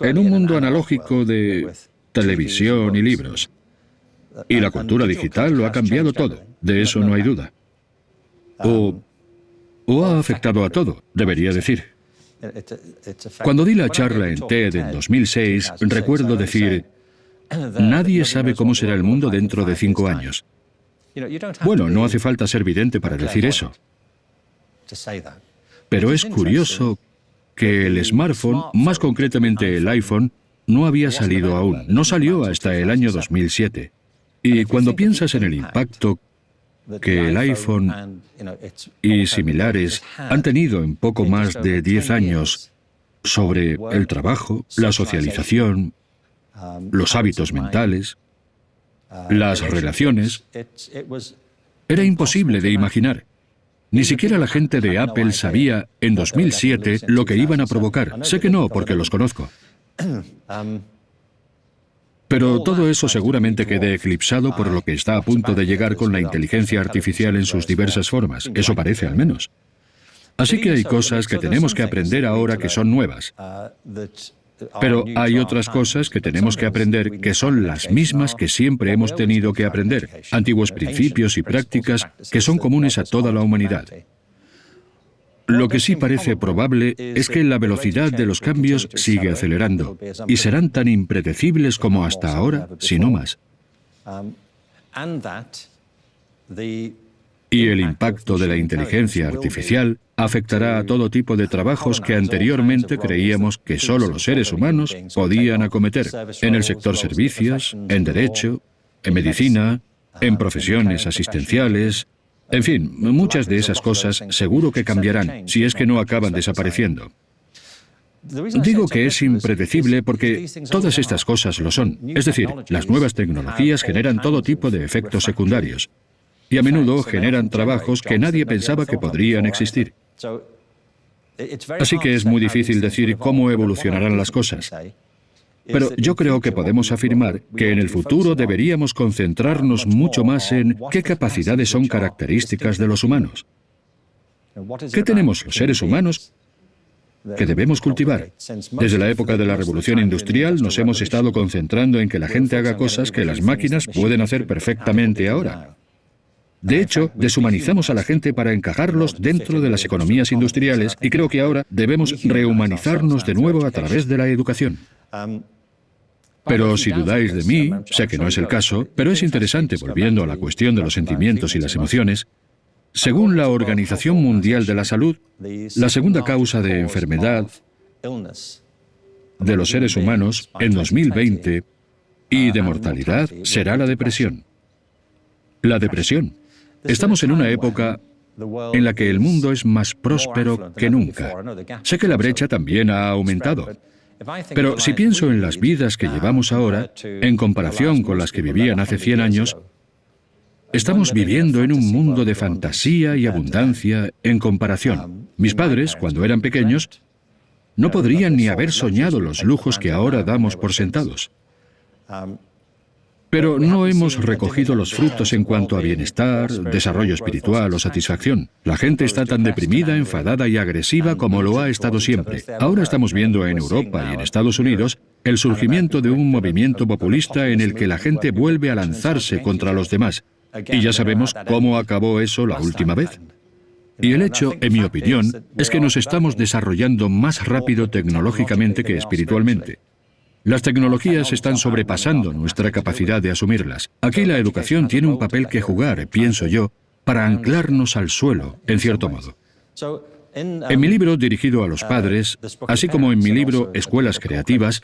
en un mundo analógico de televisión y libros. Y la cultura digital lo ha cambiado todo, de eso no hay duda. O ha afectado a todo, debería decir. Cuando di la charla en TED en 2006, recuerdo decir, nadie sabe cómo será el mundo dentro de 5 años. Bueno, no hace falta ser vidente para decir eso. Pero es curioso que el smartphone, más concretamente el iPhone, no había salido aún. No salió hasta el año 2007. Y cuando piensas en el impacto que el iPhone y similares han tenido en poco más de 10 años sobre el trabajo, la socialización, los hábitos mentales, las relaciones, era imposible de imaginar. Ni siquiera la gente de Apple sabía en 2007 lo que iban a provocar. Sé que no, porque los conozco. Pero todo eso seguramente quede eclipsado por lo que está a punto de llegar con la inteligencia artificial en sus diversas formas. Eso parece, al menos. Así que hay cosas que tenemos que aprender ahora que son nuevas. Pero hay otras cosas que tenemos que aprender que son las mismas que siempre hemos tenido que aprender. Antiguos principios y prácticas que son comunes a toda la humanidad. Lo que sí parece probable es que la velocidad de los cambios sigue acelerando y serán tan impredecibles como hasta ahora, si no más. Y el impacto de la inteligencia artificial afectará a todo tipo de trabajos que anteriormente creíamos que solo los seres humanos podían acometer, en el sector servicios, en derecho, en medicina, en profesiones asistenciales. En fin, muchas de esas cosas seguro que cambiarán, si es que no acaban desapareciendo. Digo que es impredecible porque todas estas cosas lo son. Es decir, las nuevas tecnologías generan todo tipo de efectos secundarios y a menudo generan trabajos que nadie pensaba que podrían existir. Así que es muy difícil decir cómo evolucionarán las cosas. Pero yo creo que podemos afirmar que en el futuro deberíamos concentrarnos mucho más en qué capacidades son características de los humanos. ¿Qué tenemos los seres humanos que debemos cultivar? Desde la época de la Revolución Industrial nos hemos estado concentrando en que la gente haga cosas que las máquinas pueden hacer perfectamente ahora. De hecho, deshumanizamos a la gente para encajarlos dentro de las economías industriales y creo que ahora debemos rehumanizarnos de nuevo a través de la educación. Pero si dudáis de mí, sé que no es el caso, pero es interesante, volviendo a la cuestión de los sentimientos y las emociones, según la Organización Mundial de la Salud, la segunda causa de enfermedad de los seres humanos en 2020 y de mortalidad será la depresión. La depresión. Estamos en una época en la que el mundo es más próspero que nunca. Sé que la brecha también ha aumentado. Pero si pienso en las vidas que llevamos ahora, en comparación con las que vivían hace 100 años, estamos viviendo en un mundo de fantasía y abundancia en comparación. Mis padres, cuando eran pequeños, no podrían ni haber soñado los lujos que ahora damos por sentados. Pero no hemos recogido los frutos en cuanto a bienestar, desarrollo espiritual o satisfacción. La gente está tan deprimida, enfadada y agresiva como lo ha estado siempre. Ahora estamos viendo en Europa y en Estados Unidos el surgimiento de un movimiento populista en el que la gente vuelve a lanzarse contra los demás. Y ya sabemos cómo acabó eso la última vez. Y el hecho, en mi opinión, es que nos estamos desarrollando más rápido tecnológicamente que espiritualmente. Las tecnologías están sobrepasando nuestra capacidad de asumirlas. Aquí la educación tiene un papel que jugar, pienso yo, para anclarnos al suelo, en cierto modo. En mi libro dirigido a los padres, así como en mi libro Escuelas Creativas,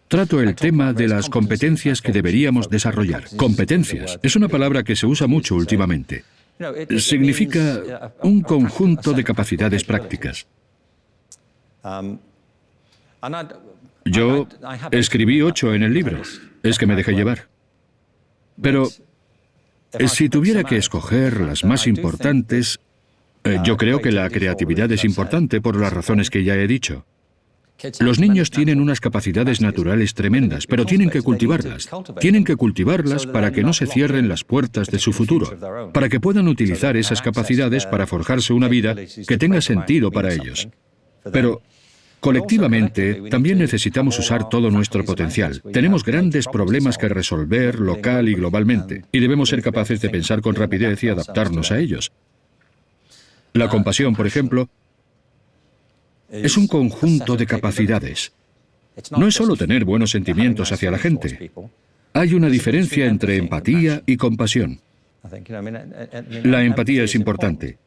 trato el tema de las competencias que deberíamos desarrollar. Competencias es una palabra que se usa mucho últimamente. Significa un conjunto de capacidades prácticas. Yo escribí 8 en el libro. Es que me dejé llevar. Pero si tuviera que escoger las más importantes, yo creo que la creatividad es importante por las razones que ya he dicho. Los niños tienen unas capacidades naturales tremendas, pero tienen que cultivarlas. Tienen que cultivarlas para que no se cierren las puertas de su futuro, para que puedan utilizar esas capacidades para forjarse una vida que tenga sentido para ellos. Pero colectivamente, también necesitamos usar todo nuestro potencial. Tenemos grandes problemas que resolver local y globalmente, y debemos ser capaces de pensar con rapidez y adaptarnos a ellos. La compasión, por ejemplo, es un conjunto de capacidades. No es solo tener buenos sentimientos hacia la gente. Hay una diferencia entre empatía y compasión. La empatía es importante.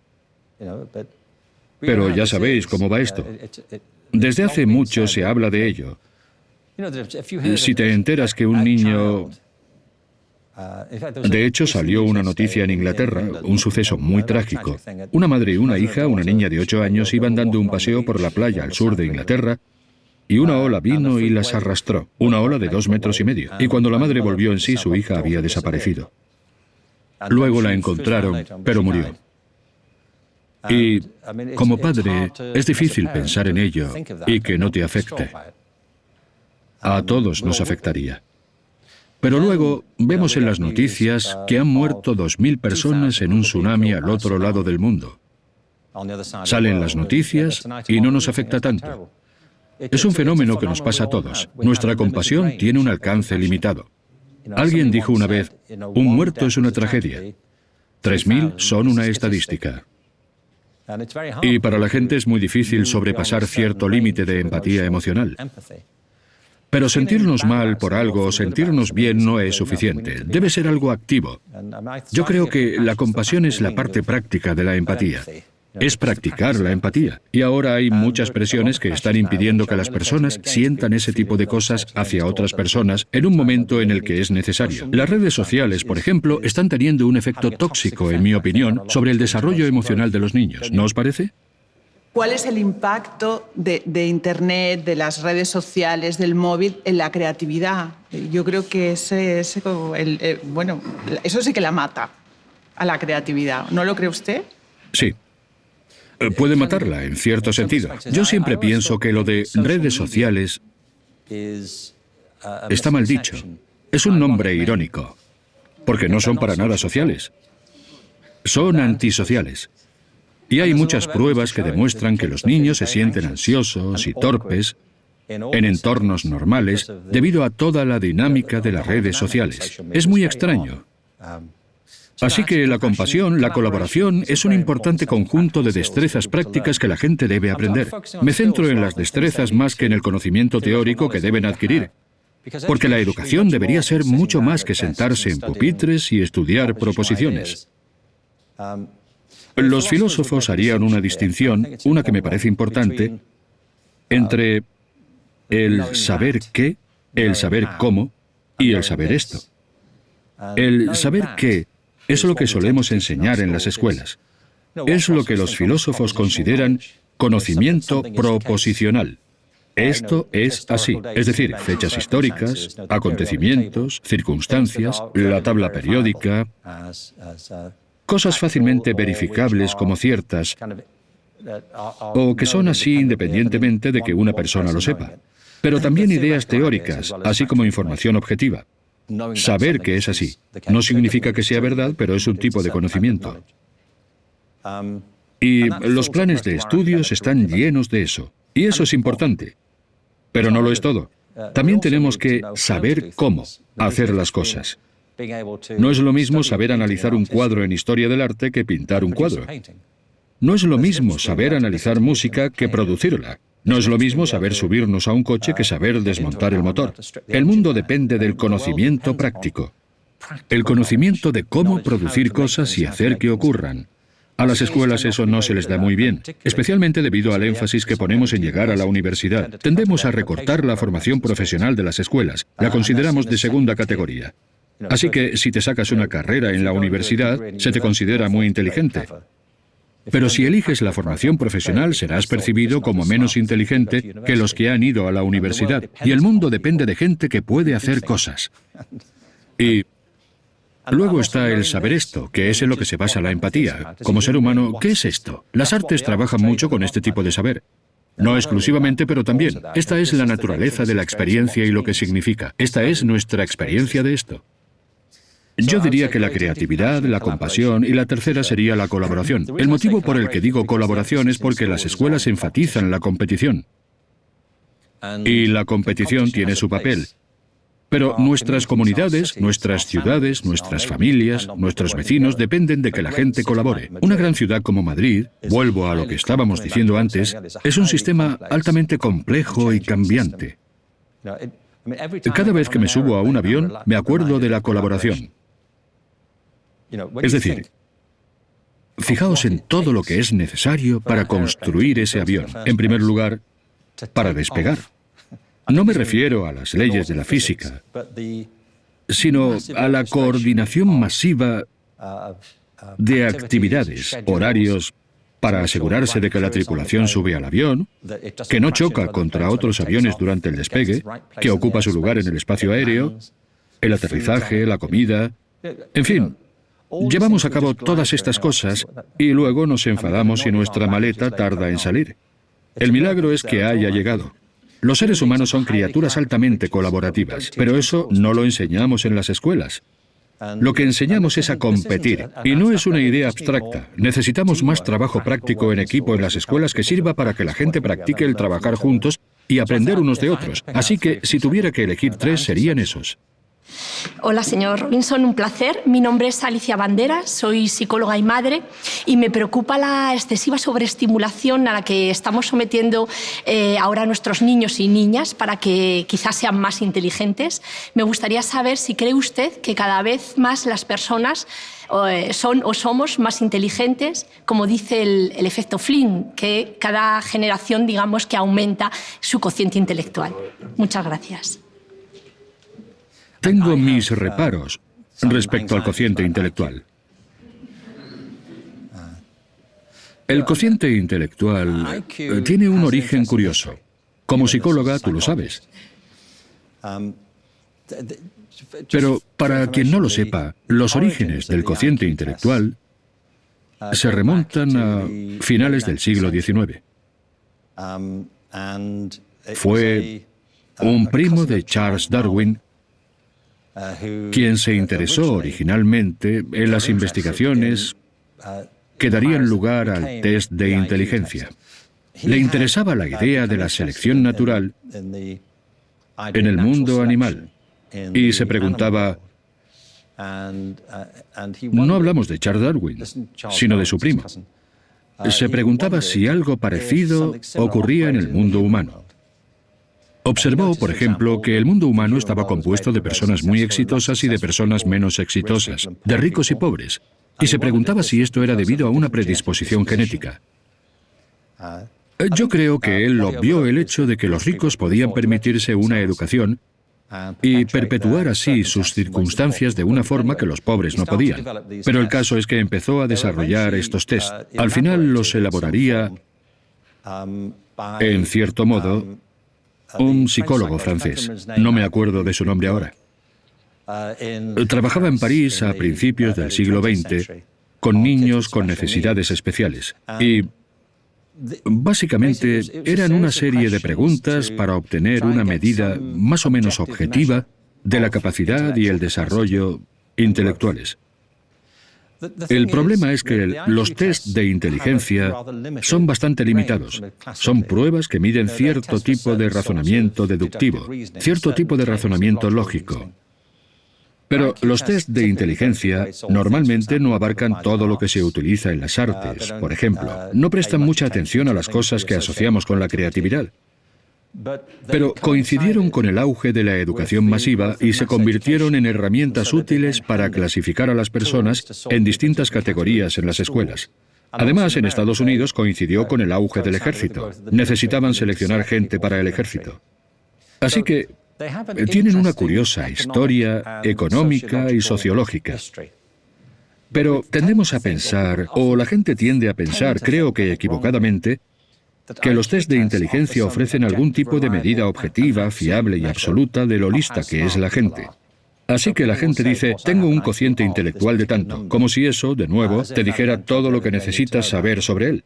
Pero ya sabéis cómo va esto. Desde hace mucho se habla de ello. Si te enteras que un niño... De hecho, salió una noticia en Inglaterra, un suceso muy trágico. Una madre y una hija, una niña de 8 años, iban dando un paseo por la playa al sur de Inglaterra y una ola vino y las arrastró, una ola de 2,5 metros. Y cuando la madre volvió en sí, su hija había desaparecido. Luego la encontraron, pero murió. Y como padre, es difícil pensar en ello y que no te afecte. A todos nos afectaría. Pero luego vemos en las noticias que han muerto 2.000 personas en un tsunami al otro lado del mundo. Salen las noticias y no nos afecta tanto. Es un fenómeno que nos pasa a todos. Nuestra compasión tiene un alcance limitado. Alguien dijo una vez, un muerto es una tragedia. 3.000 son una estadística. Y para la gente es muy difícil sobrepasar cierto límite de empatía emocional. Pero sentirnos mal por algo o sentirnos bien no es suficiente. Debe ser algo activo. Yo creo que la compasión es la parte práctica de la empatía. es practicar la empatía. Y ahora hay muchas presiones que están impidiendo que las personas sientan ese tipo de cosas hacia otras personas en un momento en el que es necesario. Las redes sociales, por ejemplo, están teniendo un efecto tóxico, en mi opinión, sobre el desarrollo emocional de los niños. ¿No os parece? ¿Cuál es el impacto de Internet, de las redes sociales, del móvil en la creatividad? Yo creo que eso sí que la mata a la creatividad. ¿No lo cree usted? Sí. Puede matarla, en cierto sentido. Yo siempre pienso que lo de redes sociales está mal dicho. Es un nombre irónico, porque no son para nada sociales. Son antisociales. Y hay muchas pruebas que demuestran que los niños se sienten ansiosos y torpes en entornos normales debido a toda la dinámica de las redes sociales. Es muy extraño. Así que la compasión, la colaboración, es un importante conjunto de destrezas prácticas que la gente debe aprender. Me centro en las destrezas más que en el conocimiento teórico que deben adquirir, porque la educación debería ser mucho más que sentarse en pupitres y estudiar proposiciones. Los filósofos harían una distinción, una que me parece importante, entre el saber qué, el saber cómo y el saber esto. El saber qué es lo que solemos enseñar en las escuelas. Es lo que los filósofos consideran conocimiento proposicional. Esto es así, es decir, fechas históricas, acontecimientos, circunstancias, la tabla periódica, cosas fácilmente verificables como ciertas, o que son así independientemente de que una persona lo sepa. Pero también ideas teóricas, así como información objetiva. Saber que es así. No significa que sea verdad, pero es un tipo de conocimiento. Y los planes de estudios están llenos de eso. Y eso es importante. Pero no lo es todo. También tenemos que saber cómo hacer las cosas. No es lo mismo saber analizar un cuadro en historia del arte que pintar un cuadro. No es lo mismo saber analizar música que producirla. No es lo mismo saber subirnos a un coche que saber desmontar el motor. El mundo depende del conocimiento práctico. El conocimiento de cómo producir cosas y hacer que ocurran. A las escuelas eso no se les da muy bien, especialmente debido al énfasis que ponemos en llegar a la universidad. Tendemos a recortar la formación profesional de las escuelas. La consideramos de segunda categoría. Así que si te sacas una carrera en la universidad, se te considera muy inteligente. Pero si eliges la formación profesional, serás percibido como menos inteligente que los que han ido a la universidad. Y el mundo depende de gente que puede hacer cosas. Y luego está el saber esto, que es en lo que se basa la empatía. Como ser humano, ¿qué es esto? Las artes trabajan mucho con este tipo de saber. No exclusivamente, pero también. Esta es la naturaleza de la experiencia y lo que significa. Esta es nuestra experiencia de esto. Yo diría que la creatividad, la compasión y la tercera sería la colaboración. El motivo por el que digo colaboración es porque las escuelas enfatizan la competición. Y la competición tiene su papel. Pero nuestras comunidades, nuestras ciudades, nuestras familias, nuestros vecinos dependen de que la gente colabore. Una gran ciudad como Madrid, vuelvo a lo que estábamos diciendo antes, es un sistema altamente complejo y cambiante. Cada vez que me subo a un avión, me acuerdo de la colaboración. Es decir, fijaos en todo lo que es necesario para construir ese avión. En primer lugar, para despegar. No me refiero a las leyes de la física, sino a la coordinación masiva de actividades, horarios, para asegurarse de que la tripulación sube al avión, que no choca contra otros aviones durante el despegue, que ocupa su lugar en el espacio aéreo, el aterrizaje, la comida, en fin. Llevamos a cabo todas estas cosas y luego nos enfadamos si nuestra maleta tarda en salir. El milagro es que haya llegado. Los seres humanos son criaturas altamente colaborativas, pero eso no lo enseñamos en las escuelas. Lo que enseñamos es a competir, y no es una idea abstracta. Necesitamos más trabajo práctico en equipo en las escuelas que sirva para que la gente practique el trabajar juntos y aprender unos de otros. Así que, si tuviera que elegir 3, serían esos. Hola, señor Robinson, un placer. Mi nombre es Alicia Banderas, soy psicóloga y madre y me preocupa la excesiva sobreestimulación a la que estamos sometiendo ahora a nuestros niños y niñas para que quizás sean más inteligentes. Me gustaría saber si cree usted que cada vez más las personas son o somos más inteligentes, como dice el efecto Flynn, que cada generación, digamos, que aumenta su cociente intelectual. Muchas gracias. Tengo mis reparos respecto al cociente intelectual. El cociente intelectual tiene un origen curioso. Como psicóloga, tú lo sabes. Pero para quien no lo sepa, los orígenes del cociente intelectual se remontan a finales del siglo XIX. Fue un primo de Charles Darwin quien se interesó originalmente en las investigaciones que darían lugar al test de inteligencia. Le interesaba la idea de la selección natural en el mundo animal y se preguntaba, no hablamos de Charles Darwin, sino de su primo. Se preguntaba si algo parecido ocurría en el mundo humano. Observó, por ejemplo, que el mundo humano estaba compuesto de personas muy exitosas y de personas menos exitosas, de ricos y pobres, y se preguntaba si esto era debido a una predisposición genética. Yo creo que él obvió el hecho de que los ricos podían permitirse una educación y perpetuar así sus circunstancias de una forma que los pobres no podían. Pero el caso es que empezó a desarrollar estos test. Al final los elaboraría, en cierto modo, un psicólogo francés. No me acuerdo de su nombre ahora. Trabajaba en París a principios del siglo XX con niños con necesidades especiales. Y básicamente eran una serie de preguntas para obtener una medida más o menos objetiva de la capacidad y el desarrollo intelectuales. El problema es que los test de inteligencia son bastante limitados. Son pruebas que miden cierto tipo de razonamiento deductivo, cierto tipo de razonamiento lógico. Pero los test de inteligencia normalmente no abarcan todo lo que se utiliza en las artes. Por ejemplo, no prestan mucha atención a las cosas que asociamos con la creatividad. Pero coincidieron con el auge de la educación masiva y se convirtieron en herramientas útiles para clasificar a las personas en distintas categorías en las escuelas. Además, en Estados Unidos coincidió con el auge del ejército. Necesitaban seleccionar gente para el ejército. Así que tienen una curiosa historia económica y sociológica. Pero tendemos a pensar, o la gente tiende a pensar, creo que equivocadamente, que los test de inteligencia ofrecen algún tipo de medida objetiva, fiable y absoluta de lo lista que es la gente. Así que la gente dice, tengo un cociente intelectual de tanto, como si eso, de nuevo, te dijera todo lo que necesitas saber sobre él.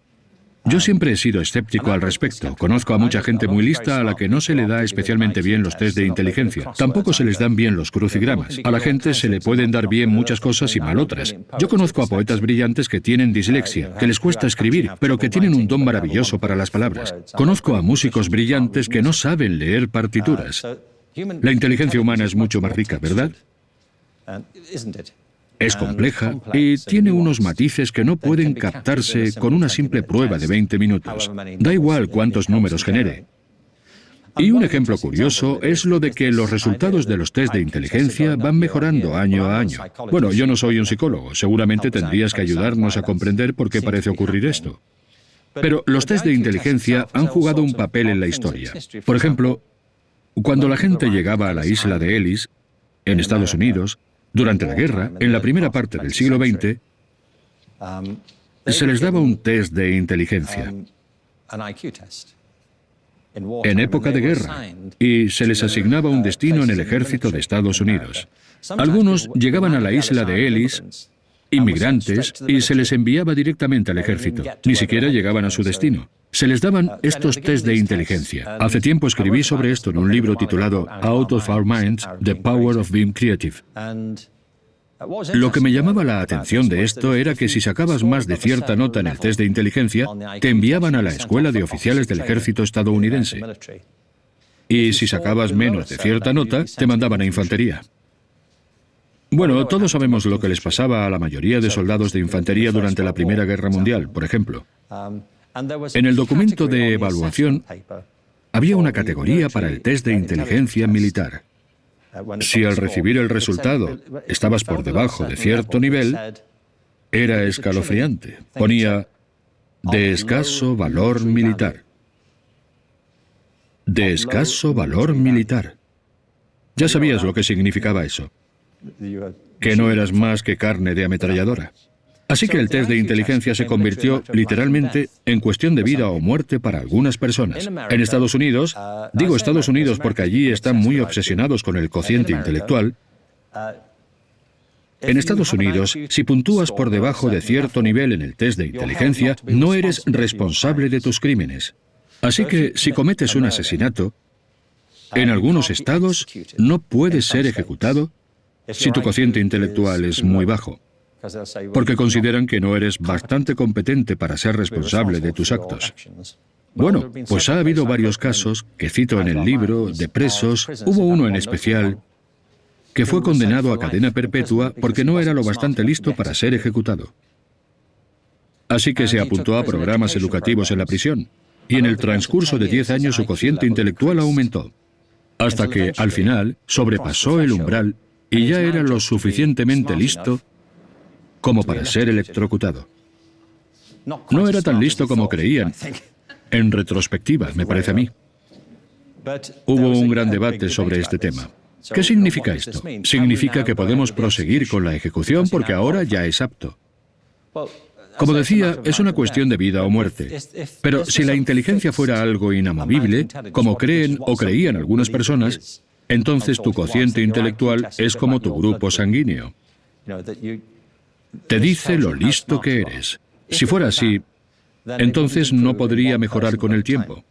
Yo siempre he sido escéptico al respecto. Conozco a mucha gente muy lista a la que no se le da especialmente bien los test de inteligencia. Tampoco se les dan bien los crucigramas. A la gente se le pueden dar bien muchas cosas y mal otras. Yo conozco a poetas brillantes que tienen dislexia, que les cuesta escribir, pero que tienen un don maravilloso para las palabras. Conozco a músicos brillantes que no saben leer partituras. La inteligencia humana es mucho más rica, ¿verdad? Es compleja y tiene unos matices que no pueden captarse con una simple prueba de 20 minutos. Da igual cuántos números genere. Y un ejemplo curioso es lo de que los resultados de los test de inteligencia van mejorando año a año. Bueno, yo no soy un psicólogo, seguramente tendrías que ayudarnos a comprender por qué parece ocurrir esto. Pero los test de inteligencia han jugado un papel en la historia. Por ejemplo, cuando la gente llegaba a la isla de Ellis, en Estados Unidos, durante la guerra, en la primera parte del siglo XX, se les daba un test de inteligencia en época de guerra y se les asignaba un destino en el ejército de Estados Unidos. Algunos llegaban a la isla de Ellis, inmigrantes, y se les enviaba directamente al ejército. Ni siquiera llegaban a su destino. Se les daban estos test de inteligencia. Hace tiempo escribí sobre esto en un libro titulado Out of Our Minds, The Power of Being Creative. Lo que me llamaba la atención de esto era que si sacabas más de cierta nota en el test de inteligencia, te enviaban a la escuela de oficiales del ejército estadounidense. Y si sacabas menos de cierta nota, te mandaban a infantería. Bueno, todos sabemos lo que les pasaba a la mayoría de soldados de infantería durante la Primera Guerra Mundial, por ejemplo. En el documento de evaluación había una categoría para el test de inteligencia militar. Si al recibir el resultado estabas por debajo de cierto nivel, era escalofriante. Ponía de escaso valor militar. De escaso valor militar. Ya sabías lo que significaba eso. Que no eras más que carne de ametralladora. Así que el test de inteligencia se convirtió literalmente en cuestión de vida o muerte para algunas personas. En Estados Unidos, digo Estados Unidos porque allí están muy obsesionados con el cociente intelectual. En Estados Unidos, si puntúas por debajo de cierto nivel en el test de inteligencia, no eres responsable de tus crímenes. Así que si cometes un asesinato, en algunos estados no puedes ser ejecutado si tu cociente intelectual es muy bajo, porque consideran que no eres bastante competente para ser responsable de tus actos. Bueno, pues ha habido varios casos, que cito en el libro, de presos. Hubo uno en especial que fue condenado a cadena perpetua porque no era lo bastante listo para ser ejecutado. Así que se apuntó a programas educativos en la prisión, y en el transcurso de 10 años su cociente intelectual aumentó, hasta que, al final, sobrepasó el umbral y ya era lo suficientemente listo como para ser electrocutado. No era tan listo como creían, en retrospectiva, me parece a mí. Hubo un gran debate sobre este tema. ¿Qué significa esto? Significa que podemos proseguir con la ejecución porque ahora ya es apto. Como decía, es una cuestión de vida o muerte. Pero si la inteligencia fuera algo inamovible, como creen o creían algunas personas, entonces tu cociente intelectual es como tu grupo sanguíneo. Te dice lo listo que eres. Si fuera así, entonces no podría mejorar con el tiempo.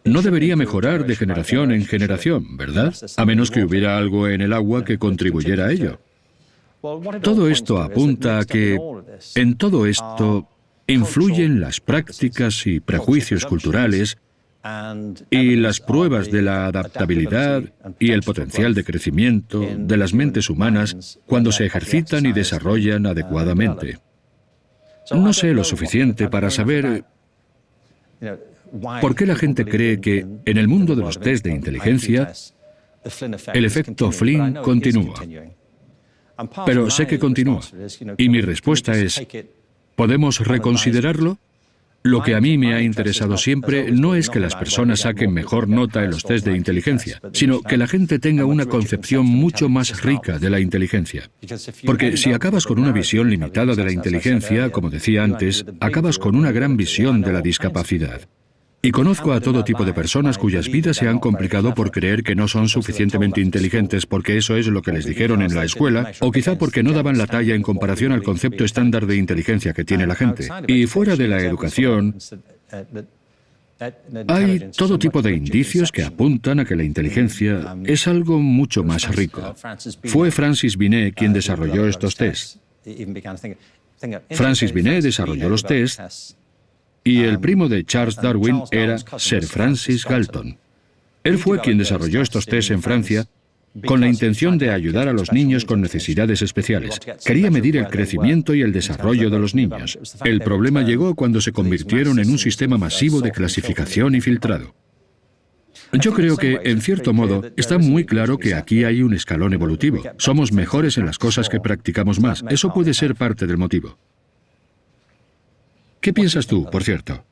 No debería mejorar de generación en generación, ¿verdad? A menos que hubiera algo en el agua que contribuyera a ello. Todo esto apunta a que en todo esto influyen las prácticas y prejuicios culturales y las pruebas de la adaptabilidad y el potencial de crecimiento de las mentes humanas cuando se ejercitan y desarrollan adecuadamente. No sé lo suficiente para saber por qué la gente cree que en el mundo de los test de inteligencia el efecto Flynn continúa. Pero sé que continúa. Y mi respuesta es, ¿podemos reconsiderarlo? Lo que a mí me ha interesado siempre no es que las personas saquen mejor nota en los test de inteligencia, sino que la gente tenga una concepción mucho más rica de la inteligencia. Porque si acabas con una visión limitada de la inteligencia, como decía antes, acabas con una gran visión de la discapacidad. Y conozco a todo tipo de personas cuyas vidas se han complicado por creer que no son suficientemente inteligentes porque eso es lo que les dijeron en la escuela, o quizá porque no daban la talla en comparación al concepto estándar de inteligencia que tiene la gente. Y fuera de la educación, hay todo tipo de indicios que apuntan a que la inteligencia es algo mucho más rico. Fue Francis Binet quien desarrolló estos tests. Francis Binet desarrolló los tests y el primo de Charles Darwin era Sir Francis Galton. Él fue quien desarrolló estos tests en Francia con la intención de ayudar a los niños con necesidades especiales. Quería medir el crecimiento y el desarrollo de los niños. El problema llegó cuando se convirtieron en un sistema masivo de clasificación y filtrado. Yo creo que, en cierto modo, está muy claro que aquí hay un escalón evolutivo. Somos mejores en las cosas que practicamos más. Eso puede ser parte del motivo. ¿Qué piensas tú, por cierto?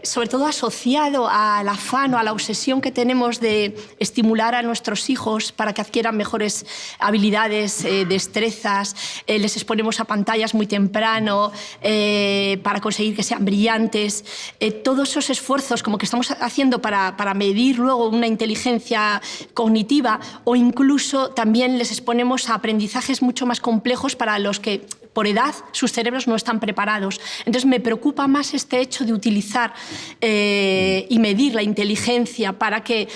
Sobre todo asociado al afán o a la obsesión que tenemos de estimular a nuestros hijos para que adquieran mejores habilidades, destrezas, les exponemos a pantallas muy temprano para conseguir que sean brillantes. Todos esos esfuerzos como que estamos haciendo para medir luego una inteligencia cognitiva, o incluso también les exponemos a aprendizajes mucho más complejos para los que por edad sus cerebros no están preparados. Entonces me preocupa más este hecho de utilizar y medir la inteligencia para que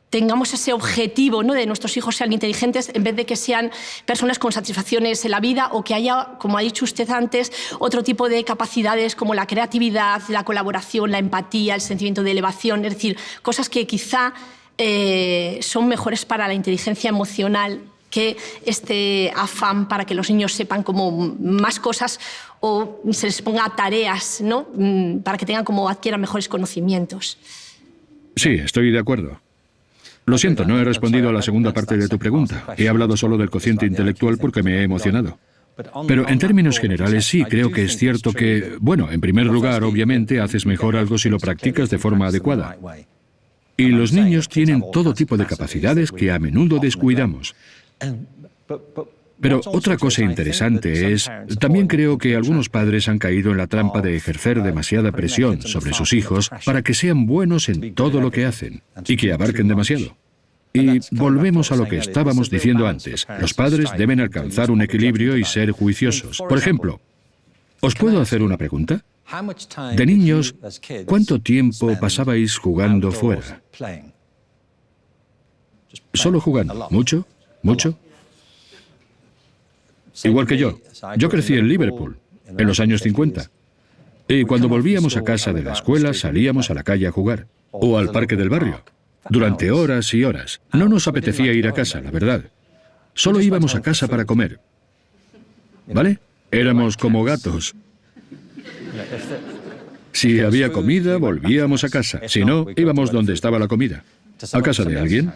tengamos ese objetivo, ¿no?, de nuestros hijos sean inteligentes en vez de que sean personas con satisfacciones en la vida, o que haya, como ha dicho usted antes, otro tipo de capacidades como la creatividad, la colaboración, la empatía, el sentimiento de elevación, es decir, cosas que quizá son mejores para la inteligencia emocional que este afán para que los niños sepan como más cosas o se les ponga tareas, ¿no? Para que tengan como adquieran mejores conocimientos. Sí, estoy de acuerdo. Lo siento, no he respondido a la segunda parte de tu pregunta. He hablado solo del cociente intelectual porque me he emocionado. Pero en términos generales sí, creo que es cierto que, bueno, en primer lugar, obviamente, haces mejor algo si lo practicas de forma adecuada. Y los niños tienen todo tipo de capacidades que a menudo descuidamos. Pero otra cosa interesante es, también creo que algunos padres han caído en la trampa de ejercer demasiada presión sobre sus hijos para que sean buenos en todo lo que hacen y que abarquen demasiado. Y volvemos a lo que estábamos diciendo antes. Los padres deben alcanzar un equilibrio y ser juiciosos. Por ejemplo, ¿os puedo hacer una pregunta? De niños, ¿cuánto tiempo pasabais jugando fuera? ¿Solo jugando? ¿Mucho? ¿Mucho? Igual que yo. Yo crecí en Liverpool, en los años 50. Y cuando volvíamos a casa de la escuela, salíamos a la calle a jugar. O al parque del barrio. Durante horas y horas. No nos apetecía ir a casa, la verdad. Solo íbamos a casa para comer. ¿Vale? Éramos como gatos. Si había comida, volvíamos a casa. Si no, íbamos donde estaba la comida. ¿A casa de alguien?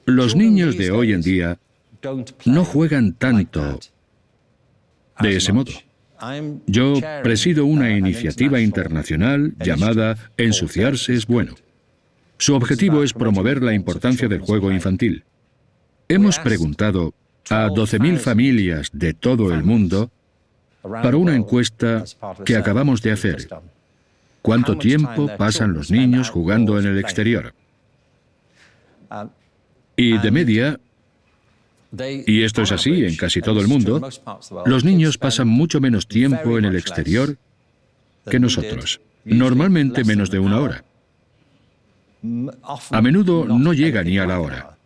Los niños de hoy en día no juegan tanto de ese modo. Yo presido una iniciativa internacional llamada Ensuciarse es bueno. Su objetivo es promover la importancia del juego infantil. Hemos preguntado a 12.000 familias de todo el mundo para una encuesta que acabamos de hacer. ¿Cuánto tiempo pasan los niños jugando en el exterior? Y de media, y esto es así en casi todo el mundo, los niños pasan mucho menos tiempo en el exterior que nosotros. Normalmente menos de una hora. A menudo no llega ni a la hora.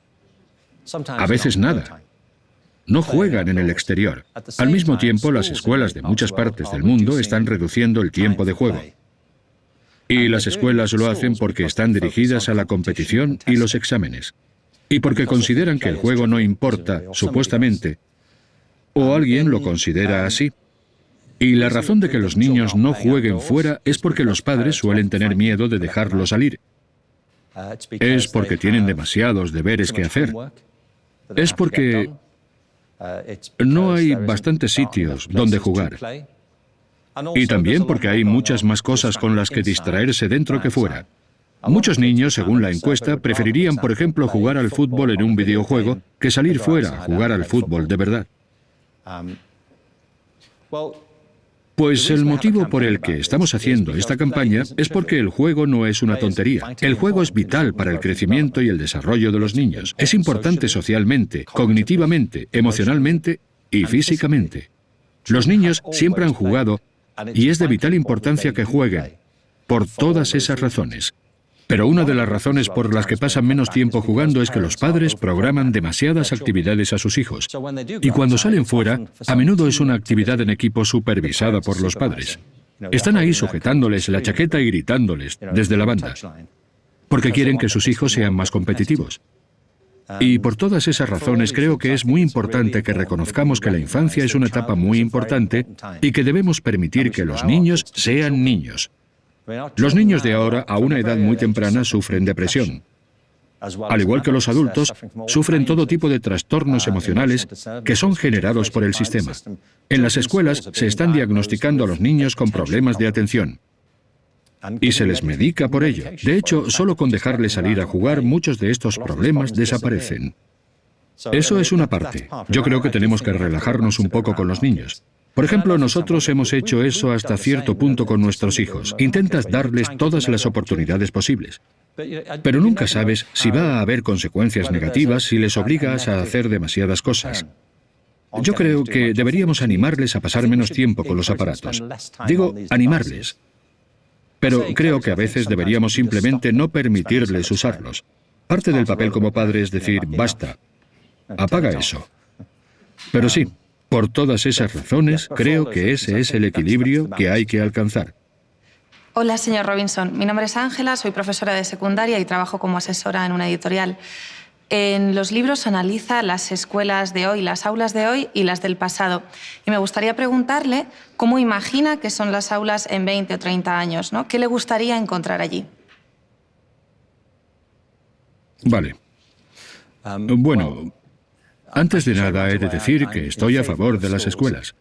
A veces nada. No juegan en el exterior. Al mismo tiempo, las escuelas de muchas partes del mundo están reduciendo el tiempo de juego. Y las escuelas lo hacen porque están dirigidas a la competición y los exámenes. Y porque consideran que el juego no importa, supuestamente, o alguien lo considera así. Y la razón de que los niños no jueguen fuera es porque los padres suelen tener miedo de dejarlo salir. Es porque tienen demasiados deberes que hacer. Es porque no hay bastantes sitios donde jugar. Y también porque hay muchas más cosas con las que distraerse dentro que fuera. Muchos niños, según la encuesta, preferirían, por ejemplo, jugar al fútbol en un videojuego que salir fuera a jugar al fútbol de verdad. Pues el motivo por el que estamos haciendo esta campaña es porque el juego no es una tontería. El juego es vital para el crecimiento y el desarrollo de los niños. Es importante socialmente, cognitivamente, emocionalmente y físicamente. Los niños siempre han jugado y es de vital importancia que jueguen, por todas esas razones. Pero una de las razones por las que pasan menos tiempo jugando es que los padres programan demasiadas actividades a sus hijos. Y cuando salen fuera, a menudo es una actividad en equipo supervisada por los padres. Están ahí sujetándoles la chaqueta y gritándoles desde la banda, porque quieren que sus hijos sean más competitivos. Y por todas esas razones creo que es muy importante que reconozcamos que la infancia es una etapa muy importante y que debemos permitir que los niños sean niños. Los niños de ahora, a una edad muy temprana, sufren depresión. Al igual que los adultos, sufren todo tipo de trastornos emocionales que son generados por el sistema. En las escuelas se están diagnosticando a los niños con problemas de atención. Y se les medica por ello. De hecho, solo con dejarles salir a jugar, muchos de estos problemas desaparecen. Eso es una parte. Yo creo que tenemos que relajarnos un poco con los niños. Por ejemplo, nosotros hemos hecho eso hasta cierto punto con nuestros hijos. Intentas darles todas las oportunidades posibles. Pero nunca sabes si va a haber consecuencias negativas si les obligas a hacer demasiadas cosas. Yo creo que deberíamos animarles a pasar menos tiempo con los aparatos. Digo, animarles. Pero creo que a veces deberíamos simplemente no permitirles usarlos. Parte del papel como padre es decir, basta, apaga eso. Pero sí, por todas esas razones, creo que ese es el equilibrio que hay que alcanzar. Hola, señor Robinson. Mi nombre es Ángela, soy profesora de secundaria y trabajo como asesora en una editorial. en los libros analiza las escuelas de hoy, las aulas de hoy y las del pasado. Y me gustaría preguntarle cómo imagina que son las aulas en 20 o 30 años, ¿no? ¿Qué le gustaría encontrar allí? Vale. Bueno, antes de nada he de decir que estoy a favor de las escuelas.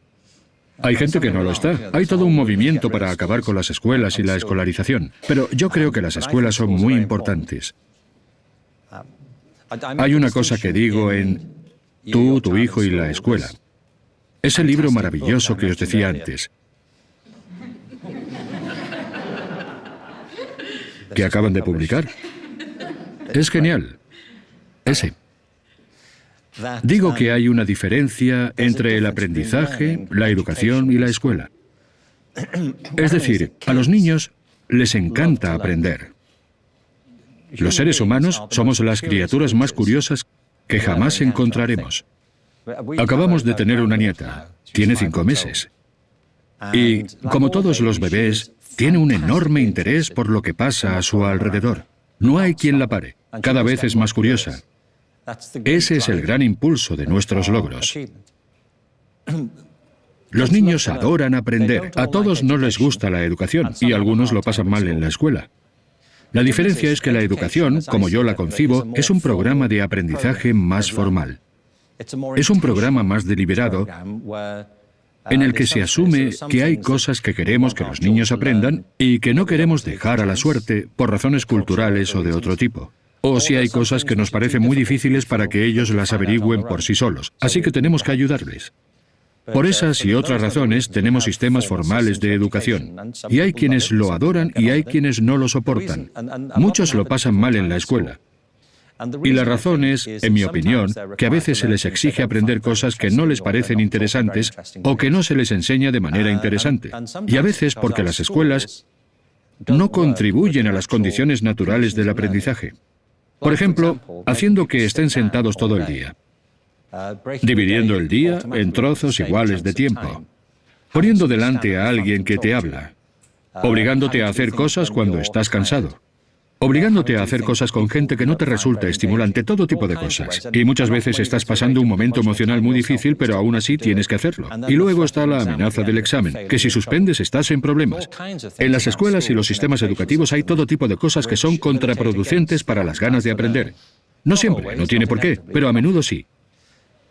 Hay gente que no lo está. Hay todo un movimiento para acabar con las escuelas y la escolarización. Pero yo creo que las escuelas son muy importantes. Hay una cosa que digo en Tú, tu hijo y la escuela. Ese libro maravilloso que os decía antes, que acaban de publicar. Es genial. Ese. Digo que hay una diferencia entre el aprendizaje, la educación y la escuela. Es decir, a los niños les encanta aprender. Los seres humanos somos las criaturas más curiosas que jamás encontraremos. Acabamos de tener una nieta. Tiene 5 meses. Y, como todos los bebés, tiene un enorme interés por lo que pasa a su alrededor. No hay quien la pare. Cada vez es más curiosa. Ese es el gran impulso de nuestros logros. Los niños adoran aprender. A todos no les gusta la educación y algunos lo pasan mal en la escuela. La diferencia es que la educación, como yo la concibo, es un programa de aprendizaje más formal. Es un programa más deliberado en el que se asume que hay cosas que queremos que los niños aprendan y que no queremos dejar a la suerte por razones culturales o de otro tipo. O si hay cosas que nos parecen muy difíciles para que ellos las averigüen por sí solos. Así que tenemos que ayudarles. Por esas y otras razones tenemos sistemas formales de educación. Y hay quienes lo adoran y hay quienes no lo soportan. Muchos lo pasan mal en la escuela. Y la razón es, en mi opinión, que a veces se les exige aprender cosas que no les parecen interesantes o que no se les enseña de manera interesante. Y a veces porque las escuelas no contribuyen a las condiciones naturales del aprendizaje. Por ejemplo, haciendo que estén sentados todo el día, dividiendo el día en trozos iguales de tiempo, poniendo delante a alguien que te habla, obligándote a hacer cosas cuando estás cansado, obligándote a hacer cosas con gente que no te resulta estimulante, todo tipo de cosas. Y muchas veces estás pasando un momento emocional muy difícil, pero aún así tienes que hacerlo. Y luego está la amenaza del examen, que si suspendes estás en problemas. En las escuelas y los sistemas educativos hay todo tipo de cosas que son contraproducentes para las ganas de aprender. No siempre, no tiene por qué, pero a menudo sí.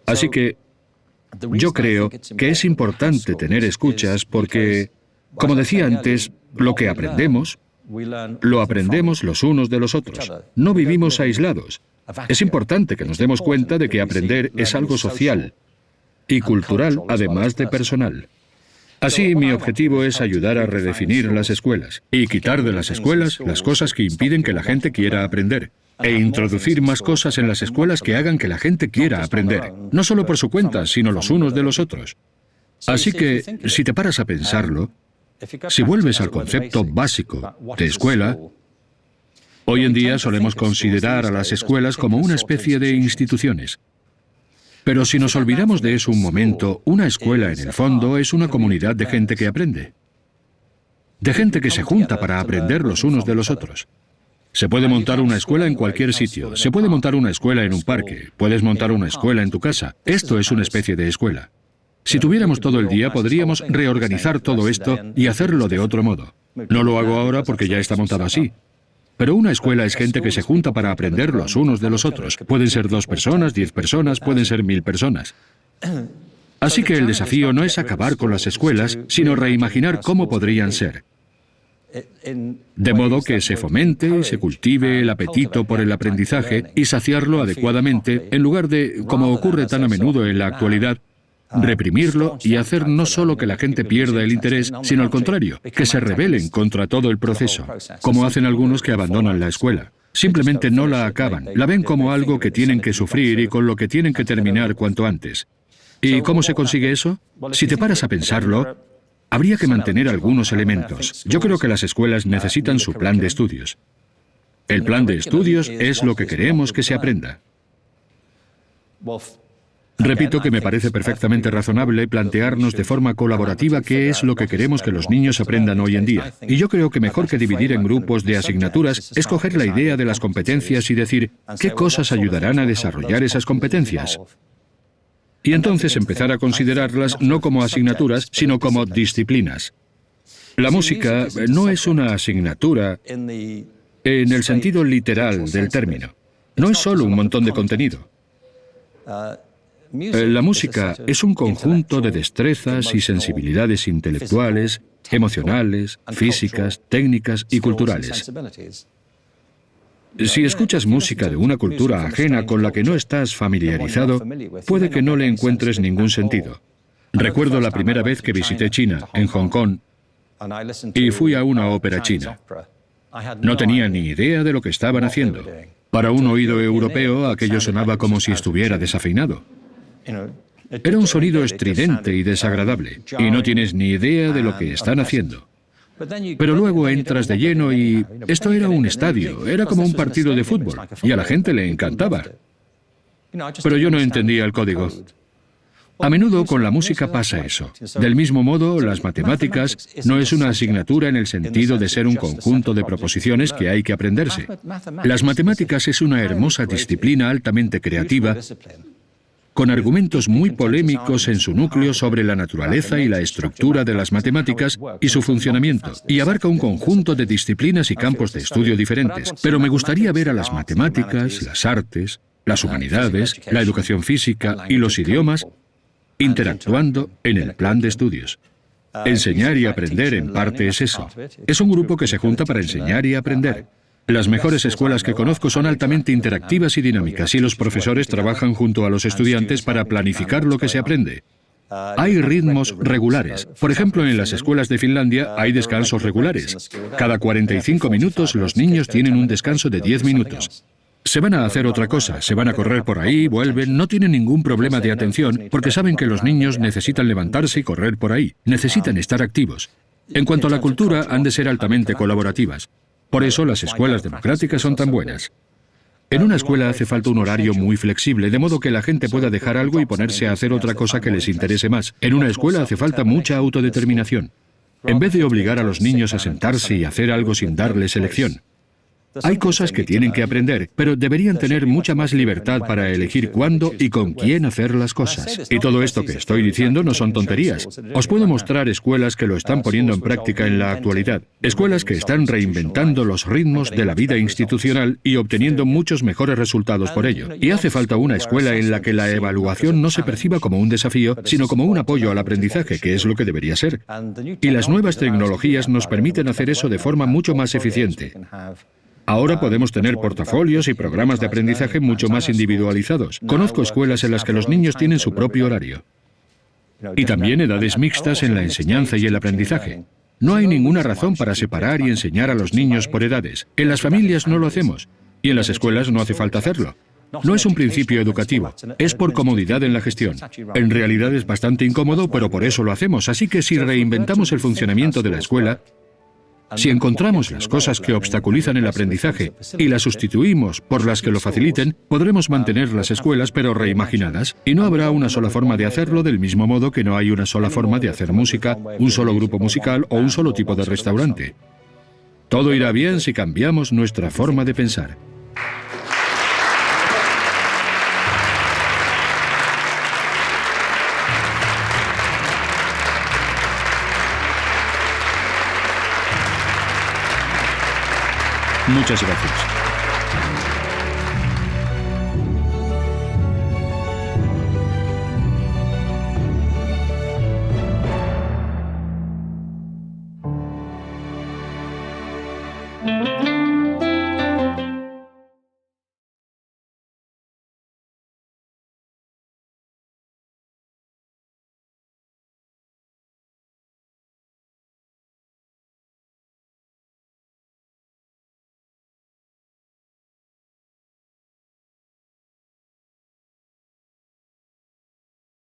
Así que yo creo que es importante tener escuchas porque, como decía antes, lo que aprendemos, lo aprendemos los unos de los otros. No vivimos aislados. Es importante que nos demos cuenta de que aprender es algo social y cultural, además de personal. Así, mi objetivo es ayudar a redefinir las escuelas y quitar de las escuelas las cosas que impiden que la gente quiera aprender e introducir más cosas en las escuelas que hagan que la gente quiera aprender, no solo por su cuenta, sino los unos de los otros. Así que, si te paras a pensarlo, si vuelves al concepto básico de escuela, hoy en día solemos considerar a las escuelas como una especie de instituciones. Pero si nos olvidamos de eso un momento, una escuela en el fondo es una comunidad de gente que aprende. De gente que se junta para aprender los unos de los otros. Se puede montar una escuela en cualquier sitio. Se puede montar una escuela en un parque. Puedes montar una escuela en tu casa. Esto es una especie de escuela. Si tuviéramos todo el día, podríamos reorganizar todo esto y hacerlo de otro modo. No lo hago ahora porque ya está montado así. Pero una escuela es gente que se junta para aprender los unos de los otros. Pueden ser 2 personas, 10 personas, pueden ser 1000 personas. Así que el desafío no es acabar con las escuelas, sino reimaginar cómo podrían ser. De modo que se fomente y se cultive el apetito por el aprendizaje y saciarlo adecuadamente, en lugar de, como ocurre tan a menudo en la actualidad, reprimirlo y hacer no solo que la gente pierda el interés, sino al contrario, que se rebelen contra todo el proceso, como hacen algunos que abandonan la escuela. Simplemente no la acaban, la ven como algo que tienen que sufrir y con lo que tienen que terminar cuanto antes. ¿Y cómo se consigue eso? Si te paras a pensarlo, habría que mantener algunos elementos. Yo creo que las escuelas necesitan su plan de estudios. El plan de estudios es lo que queremos que se aprenda. Repito que me parece perfectamente razonable plantearnos de forma colaborativa qué es lo que queremos que los niños aprendan hoy en día. Y yo creo que mejor que dividir en grupos de asignaturas es coger la idea de las competencias y decir qué cosas ayudarán a desarrollar esas competencias. Y entonces empezar a considerarlas no como asignaturas, sino como disciplinas. La música no es una asignatura en el sentido literal del término. No es solo un montón de contenido. La música es un conjunto de destrezas y sensibilidades intelectuales, emocionales, físicas, técnicas y culturales. Si escuchas música de una cultura ajena con la que no estás familiarizado, puede que no le encuentres ningún sentido. Recuerdo la primera vez que visité China, en Hong Kong, y fui a una ópera china. No tenía ni idea de lo que estaban haciendo. Para un oído europeo, aquello sonaba como si estuviera desafinado. Era un sonido estridente y desagradable, y no tienes ni idea de lo que están haciendo. Pero luego entras de lleno y esto era un estadio, era como un partido de fútbol, y a la gente le encantaba. Pero yo no entendía el código. A menudo con la música pasa eso. Del mismo modo, las matemáticas no es una asignatura en el sentido de ser un conjunto de proposiciones que hay que aprenderse. Las matemáticas es una hermosa disciplina altamente creativa, con argumentos muy polémicos en su núcleo sobre la naturaleza y la estructura de las matemáticas y su funcionamiento, y abarca un conjunto de disciplinas y campos de estudio diferentes. Pero me gustaría ver a las matemáticas, las artes, las humanidades, la educación física y los idiomas interactuando en el plan de estudios. Enseñar y aprender en parte es eso. Es un grupo que se junta para enseñar y aprender. Las mejores escuelas que conozco son altamente interactivas y dinámicas, y los profesores trabajan junto a los estudiantes para planificar lo que se aprende. Hay ritmos regulares. Por ejemplo, en las escuelas de Finlandia hay descansos regulares. Cada 45 minutos los niños tienen un descanso de 10 minutos. Se van a hacer otra cosa, se van a correr por ahí, vuelven, no tienen ningún problema de atención porque saben que los niños necesitan levantarse y correr por ahí, necesitan estar activos. En cuanto a la cultura, han de ser altamente colaborativas. Por eso las escuelas democráticas son tan buenas. En una escuela hace falta un horario muy flexible, de modo que la gente pueda dejar algo y ponerse a hacer otra cosa que les interese más. En una escuela hace falta mucha autodeterminación. En vez de obligar a los niños a sentarse y hacer algo sin darles elección. Hay cosas que tienen que aprender, pero deberían tener mucha más libertad para elegir cuándo y con quién hacer las cosas. Y todo esto que estoy diciendo no son tonterías. Os puedo mostrar escuelas que lo están poniendo en práctica en la actualidad. Escuelas que están reinventando los ritmos de la vida institucional y obteniendo muchos mejores resultados por ello. Y hace falta una escuela en la que la evaluación no se perciba como un desafío, sino como un apoyo al aprendizaje, que es lo que debería ser. Y las nuevas tecnologías nos permiten hacer eso de forma mucho más eficiente. Ahora podemos tener portafolios y programas de aprendizaje mucho más individualizados. Conozco escuelas en las que los niños tienen su propio horario. Y también edades mixtas en la enseñanza y el aprendizaje. No hay ninguna razón para separar y enseñar a los niños por edades. En las familias no lo hacemos. Y en las escuelas no hace falta hacerlo. No es un principio educativo, es por comodidad en la gestión. En realidad es bastante incómodo, pero por eso lo hacemos. Así que si reinventamos el funcionamiento de la escuela, si encontramos las cosas que obstaculizan el aprendizaje y las sustituimos por las que lo faciliten, podremos mantener las escuelas pero reimaginadas, y no habrá una sola forma de hacerlo, del mismo modo que no hay una sola forma de hacer música, un solo grupo musical o un solo tipo de restaurante. Todo irá bien si cambiamos nuestra forma de pensar. Muchas gracias.